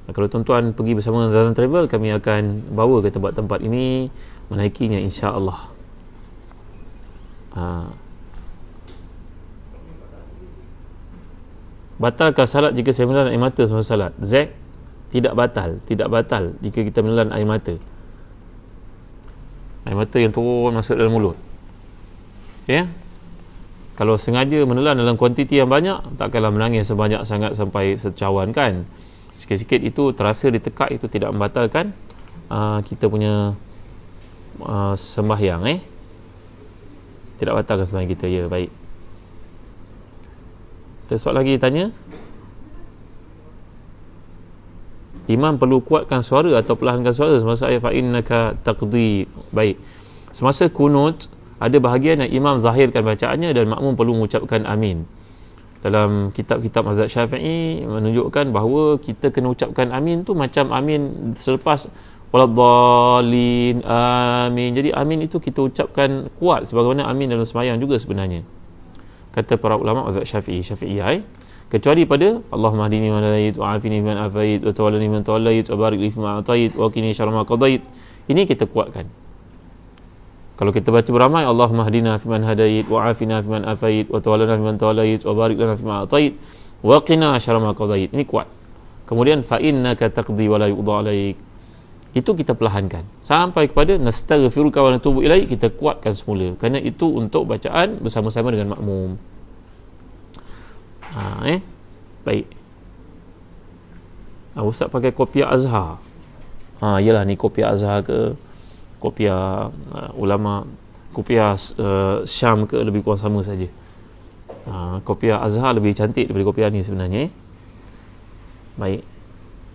Kalau tuan-tuan pergi bersama Zazan Travel, kami akan bawa ke tempat-tempat ini, menaikinya insya-Allah. Batalkah salat jika saya menelan air mata semasa salat? Z, tidak batal jika kita menelan air mata. Air mata yang turun masuk dalam mulut. Ya. Kalau sengaja menelan dalam kuantiti yang banyak, takkanlah menangis sebanyak sangat sampai secawan kan. Sikit-sikit itu terasa ditekak, itu tidak membatalkan kita punya sembahyang. Tidak batalkan sembahyang kita. Ya, baik. Ada soalan lagi tanya? Imam perlu kuatkan suara atau perlahankan suara semasa ayat fa'innaka taqdi. Baik. Semasa kunut, ada bahagian yang imam zahirkan bacaannya dan makmum perlu mengucapkan amin. Dalam kitab-kitab mazhab Syafi'i menunjukkan bahawa kita kena ucapkan amin tu macam amin selepas waladdallin amin. Jadi amin itu kita ucapkan kuat sebagaimana amin dalam sembahyang juga sebenarnya. Kata para ulama mazhab Syafi'iyah, kecuali pada Allahumma hdini man hadait wa afini man afait wa tawallani man tawallait wa barik li fima atait wa qini syarra ma qadait. Ini kita kuatkan. Kalau kita baca beramai, Allahumma hdina fiman hadait wa afina fiman afait wa tawallana fiman tawallait wa barik lana fima atait wa qina syarra ma qadait. Ini kuat. Kemudian fa innaka taqdi wa la yuqda alaik. Itu kita perlahankan sampai kepada nastaghfiruka wa natubu ilaik, kita kuatkan semula, kerana itu untuk bacaan bersama-sama dengan makmum. Baik. Ustaz pakai kopiah Azhar. Yalah, ni kopiah Azhar ke kopiah ulama, kopiah Syam ke, lebih kurang sama saja. Kopiah Azhar lebih cantik daripada kopiah ni sebenarnya. Baik.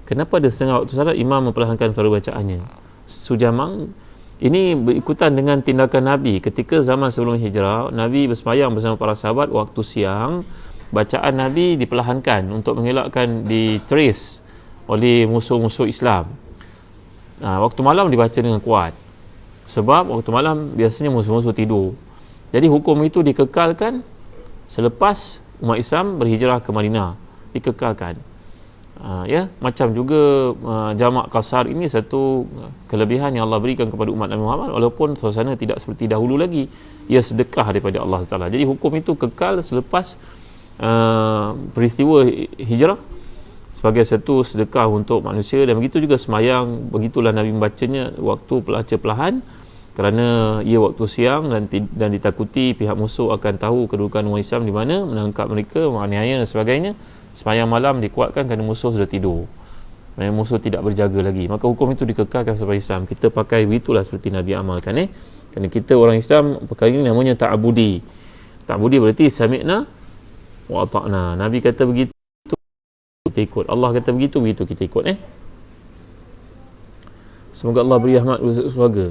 Kenapa ada setengah waktu salat imam memperlahankan suara bacaannya? Sujamang ini berikutan dengan tindakan Nabi ketika zaman sebelum hijrah. Nabi bersembahyang bersama para sahabat waktu siang, bacaan Nabi diperlahankan untuk mengelakkan di-trace oleh musuh-musuh Islam. Waktu malam dibaca dengan kuat, sebab waktu malam biasanya musuh-musuh tidur. Jadi hukum itu dikekalkan selepas umat Islam berhijrah ke Madinah, dikekalkan. Macam juga jamak kasar ini satu kelebihan yang Allah berikan kepada umat Nabi Muhammad, walaupun suasana tidak seperti dahulu lagi, ia sedekah daripada Allah Taala. Jadi hukum itu kekal selepas peristiwa hijrah sebagai satu sedekah untuk manusia. Dan begitu juga sembahyang, begitulah Nabi membacanya waktu baca perlahan, kerana ia waktu siang dan ditakuti pihak musuh akan tahu kedudukan umat Islam di mana, menangkap mereka, menganiaya dan sebagainya. Sembahyang malam dikuatkan kerana musuh sudah tidur, kerana musuh tidak berjaga lagi, maka hukum itu dikekalkan sampai Islam. Kita pakai begitulah seperti Nabi amalkan. Kerana kita orang Islam, perkara ini namanya ta'abudi. Ta'abudi berarti sami'na wa ata'na. Nabi kata begitu, kita ikut. Allah kata begitu kita ikut. Semoga Allah beri rahmat kepada keluarga.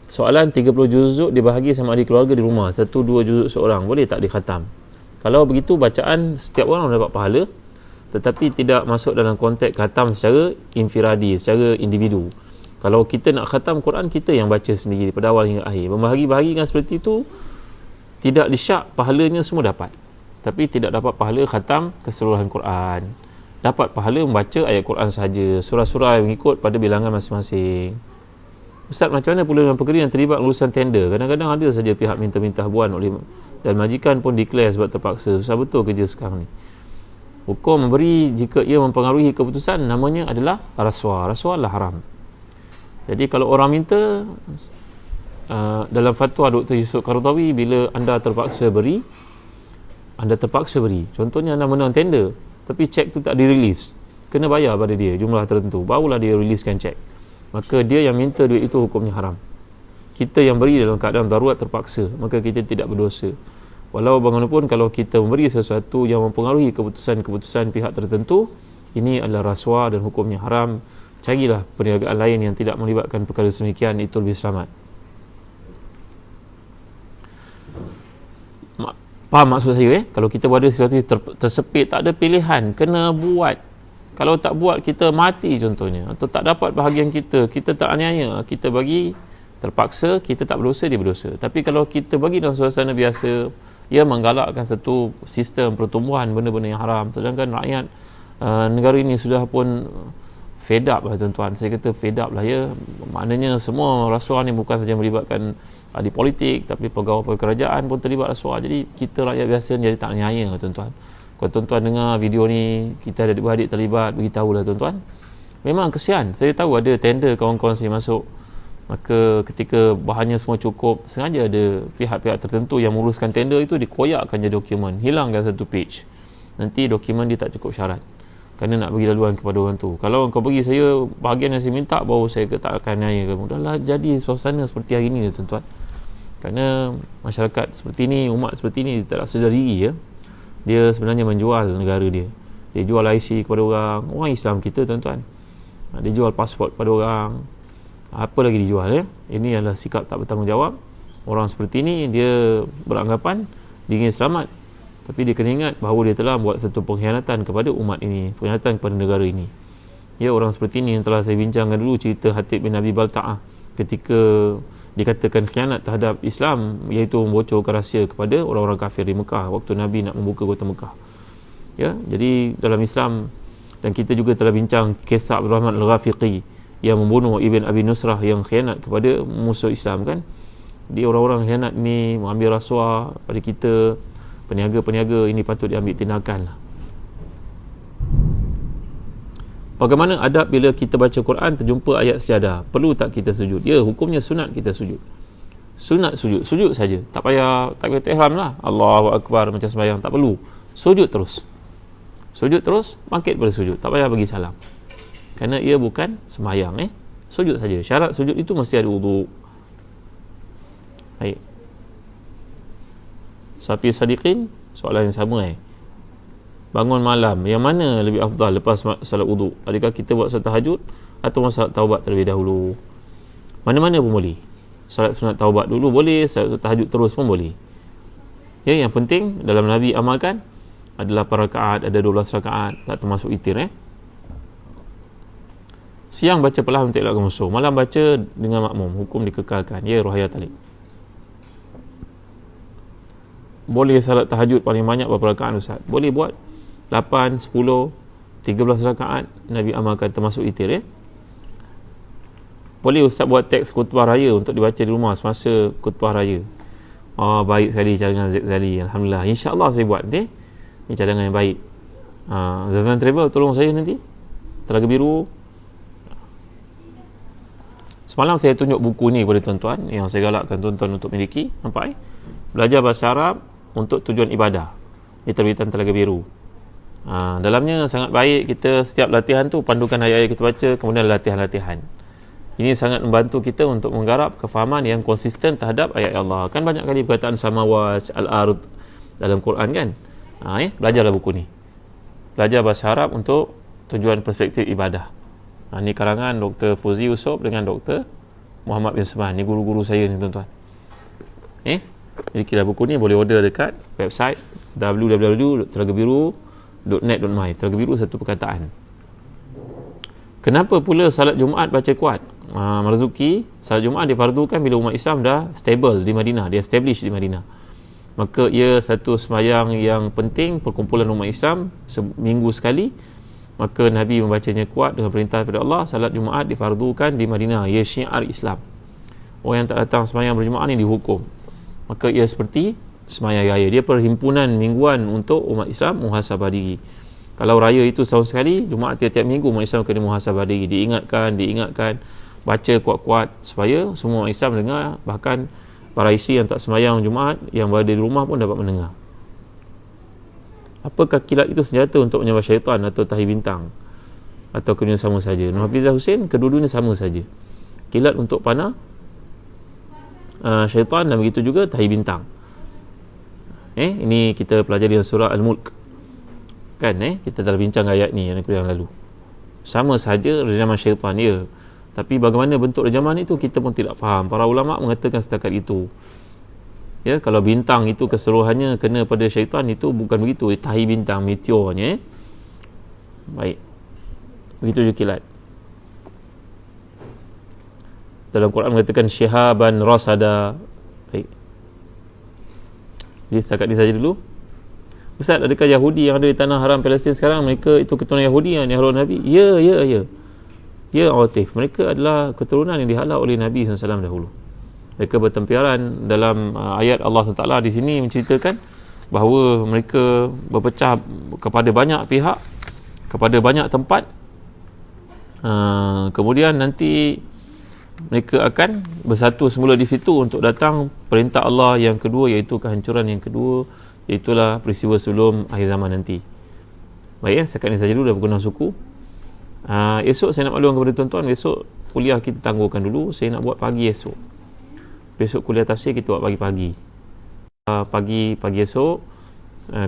Soalan, 30 juzuk dibahagi sama adik keluarga di rumah, 1-2 juzuk seorang, boleh tak dikhatam? Kalau begitu, bacaan setiap orang dapat pahala, tetapi tidak masuk dalam konteks khatam secara infiradi, secara individu. Kalau kita nak khatam Quran, kita yang baca sendiri pada awal hingga akhir. Membahagi-bahagikan seperti itu, tidak disyak, pahalanya semua dapat, tapi tidak dapat pahala khatam keseluruhan Quran. Dapat pahala membaca ayat Quran sahaja, surah-surah yang mengikut pada bilangan masing-masing. Ustaz, macam mana pula dengan pekerja yang terlibat urusan tender? Kadang-kadang ada saja pihak minta-minta habuan oleh, dan majikan pun declare sebab terpaksa. Susah betul kerja sekarang ni. Hukum memberi jika ia mempengaruhi keputusan namanya adalah rasuah. Rasuah adalah haram. Jadi kalau orang minta, dalam fatwa Dr. Yusuf Qaradawi, bila anda terpaksa beri, contohnya anda menang tender tapi cek tu tak dirilis, kena bayar pada dia jumlah tertentu, barulah dia riliskan cek, maka dia yang minta duit itu hukumnya haram. Kita yang beri dalam keadaan darurat terpaksa, maka kita tidak berdosa. Walau bagaimanapun, kalau kita memberi sesuatu yang mempengaruhi keputusan-keputusan pihak tertentu, ini adalah rasuah dan hukumnya haram. Carilah perniagaan lain yang tidak melibatkan perkara semikian, itu lebih selamat. Faham maksud saya? Kalau kita berada sesuatu tersepit, tak ada pilihan, kena buat. Kalau tak buat, kita mati contohnya, atau tak dapat bahagian kita tak aniaya, kita bagi terpaksa, kita tak berdosa, dia berdosa. Tapi kalau kita bagi dalam suasana biasa, ia menggalakkan satu sistem pertumbuhan benda-benda yang haram. Sedangkan rakyat negara ini sudah pun fed up lah tuan-tuan. Saya kata fed up lah ya. Maknanya semua rasuah ni bukan saja melibatkan di politik, tapi pegawai kerajaan pun terlibat rasuah. Jadi kita rakyat biasa jadi tak aniaya tuan-tuan. Kalau tuan-tuan dengar video ni, kita ada adik-beradik terlibat, beritahulah tuan-tuan. Memang kesian. Saya tahu ada tender kawan-kawan saya masuk, maka ketika bahannya semua cukup, sengaja ada pihak-pihak tertentu yang menguruskan tender itu dikoyakkan je dokumen, hilangkan satu page. Nanti dokumen dia tak cukup syarat, kerana nak bagi laluan kepada orang tu. Kalau kau bagi saya bahagian yang saya minta, baru saya tak akan nanya kamu. Dahlah jadi suasana seperti hari ni tuan-tuan. Kerana masyarakat seperti ni, umat seperti ni tak sedar diri ya. Dia sebenarnya menjual negara dia. Dia jual IC kepada orang Islam kita tuan-tuan. Dia jual pasport kepada orang. Apa lagi dijual ya? Ini adalah sikap tak bertanggungjawab. Orang seperti ini dia beranggapan dia ingin selamat, tapi dia kena ingat bahawa dia telah buat satu pengkhianatan kepada umat ini, pengkhianatan kepada negara ini. Ya, orang seperti ini yang telah saya bincangkan dulu cerita Hatib bin Abi Balta'ah ketika dikatakan khianat terhadap Islam, iaitu membocorkan rahsia kepada orang-orang kafir di Mekah waktu Nabi nak membuka kota Mekah. Ya, jadi dalam Islam, dan kita juga telah bincang kisah Abdul Rahman Al-Ghafiqi yang membunuh Ibn Abi Nusrah yang khianat kepada musuh Islam kan. Di orang-orang khianat ni mengambil rasuah pada kita, peniaga-peniaga ini patut diambil tindakan lah. Bagaimana adab bila kita baca Quran terjumpa ayat sejadah? Perlu tak kita sujud? Ya, hukumnya sunat kita sujud. Sunat sujud saja. Tak payah takbiratul ihram lah. Allahu akbar macam sembahyang, tak perlu. Sujud terus. Bangkit pada sujud. Tak payah bagi salam. Kerana ia bukan sembahyang. Sujud saja. Syarat sujud itu mesti ada wudu. Baik. Safi Sadiqin, soalan yang sama. Bangun malam, yang mana lebih afdal lepas salat wudu? Adakah kita buat salat tahajud atau salat taubat terlebih dahulu? Mana-mana pun boleh. Salat sunat taubat dulu boleh, salat tahajud terus pun boleh. Ya, yang penting dalam Nabi amalkan adalah 8 rakaat, ada 12 rakaat, tak termasuk itir. Siang baca perlahan untuk elakkan musuh, malam baca dengan makmum, hukum dikekalkan. Ya, Ruhaya Talib. Boleh salat tahajud paling banyak berapa rakaat Ustaz? Boleh buat 8, 10, 13 rakaat Nabi amalkan termasuk itir. Boleh Ustaz buat teks khutbah raya untuk dibaca di rumah semasa khutbah raya. Baik sekali cadangan Zali. Alhamdulillah, insya-Allah saya buat nanti. Ini cadangan yang baik. Zazan Travel tolong saya nanti. Telaga Biru. Semalam saya tunjuk buku ni kepada tuan-tuan yang saya galakkan tuan-tuan untuk miliki. Nampak Belajar bahasa Arab untuk tujuan ibadah. Ini terbitan Telaga Biru. Dalamnya sangat baik. Kita setiap latihan tu pandukan ayat-ayat kita baca, kemudian latihan-latihan. Ini sangat membantu kita untuk menggarap kefahaman yang konsisten terhadap ayat Allah. Kan banyak kali perkataan samawat, al-ard dalam Quran kan. Belajarlah buku ni. Belajar bahasa Arab untuk tujuan perspektif ibadah. Ini karangan Dr. Fuzi Yusof dengan Dr. Muhammad bin Seman. Ni guru-guru saya ni tuan-tuan. Jadi kira buku ni boleh order dekat website www.telagabiru.net.my. Telaga Biru satu perkataan. Kenapa pula salat Jumaat baca kuat? Marzuki, salat Jumaat difardukan bila umat Islam dah stable di Madinah, dia establish di Madinah. Maka ia satu sembahyang yang penting, perkumpulan umat Islam seminggu sekali. Maka Nabi membacanya kuat dengan perintah daripada Allah. Salat Jumaat difardukan di Madinah, ia syiar Islam. Orang yang tak datang sembahyang berjemaah ni dihukum. Maka ia seperti sembahyang raya. Dia perhimpunan mingguan untuk umat Islam muhasabah diri. Kalau raya itu setahun sekali, Jumaat tiap-tiap minggu umat Islam kena muhasabah diri. Diingatkan, baca kuat-kuat supaya semua umat Islam dengar. Bahkan para isteri yang tak sembahyang Jumaat, yang berada di rumah pun dapat mendengar. Apakah kilat itu senjata untuk menyembah syaitan atau tahi bintang? Atau kedua sama saja? Hafizah Hussein, kedua-duanya sama saja. Kilat untuk panah syaitan dan begitu juga tahi bintang. Ini kita pelajari dalam surah Al-Mulk. Kan kita dah bincang ayat ni yang lalu. Sama saja rejaman syaitan ya. Tapi bagaimana bentuk rejaman itu kita pun tidak faham. Para ulama mengatakan setakat itu. Ya, kalau bintang itu keseluruhannya kena pada syaitan, itu bukan begitu. Tahi bintang, meteornya. Baik. Begitu juga kilat. Dalam Quran mengatakan syihaban rasada. Baik. Jadi setakat ini saja dulu. Ustaz, adakah Yahudi yang ada di tanah haram Palestin sekarang, mereka itu keturunan Yahudi yang dihalau Nabi? Ya. Ya, Atif. Mereka adalah keturunan yang dihalau oleh Nabi SAW dahulu. Mereka bertempiaran. Dalam ayat Allah SWT di sini menceritakan bahawa mereka berpecah kepada banyak pihak, kepada banyak tempat. Kemudian nanti mereka akan bersatu semula di situ untuk datang perintah Allah yang kedua, iaitu kehancuran yang kedua, itulah peristiwa sebelum akhir zaman nanti. Baik, setakat ini saja dulu dah berguna suku. Esok saya nak maklum kepada tuan-tuan, besok kuliah kita tangguhkan dulu. Saya nak buat pagi esok. Besok kuliah tafsir kita buat pagi-pagi. Pagi esok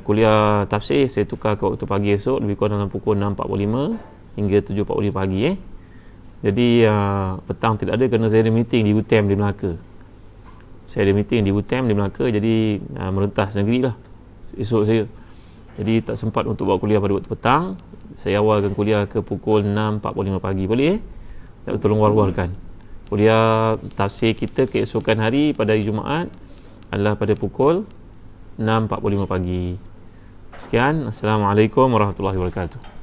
kuliah tafsir saya tukar ke waktu pagi esok, lebih kurang dalam pukul 6.45 hingga 7.45 pagi. Jadi petang tidak ada kerana saya ada meeting di UTM di Melaka. Saya ada meeting di UTM di Melaka, jadi merentas negeri lah esok saya. Jadi tak sempat untuk buat kuliah pada waktu petang. Saya awalkan kuliah ke pukul 6.45 pagi. Boleh tak, tolong war-warkan. Kuliah tafsir kita keesokan hari pada hari Jumaat adalah pada pukul 6.45 pagi. Sekian. Assalamualaikum warahmatullahi wabarakatuh.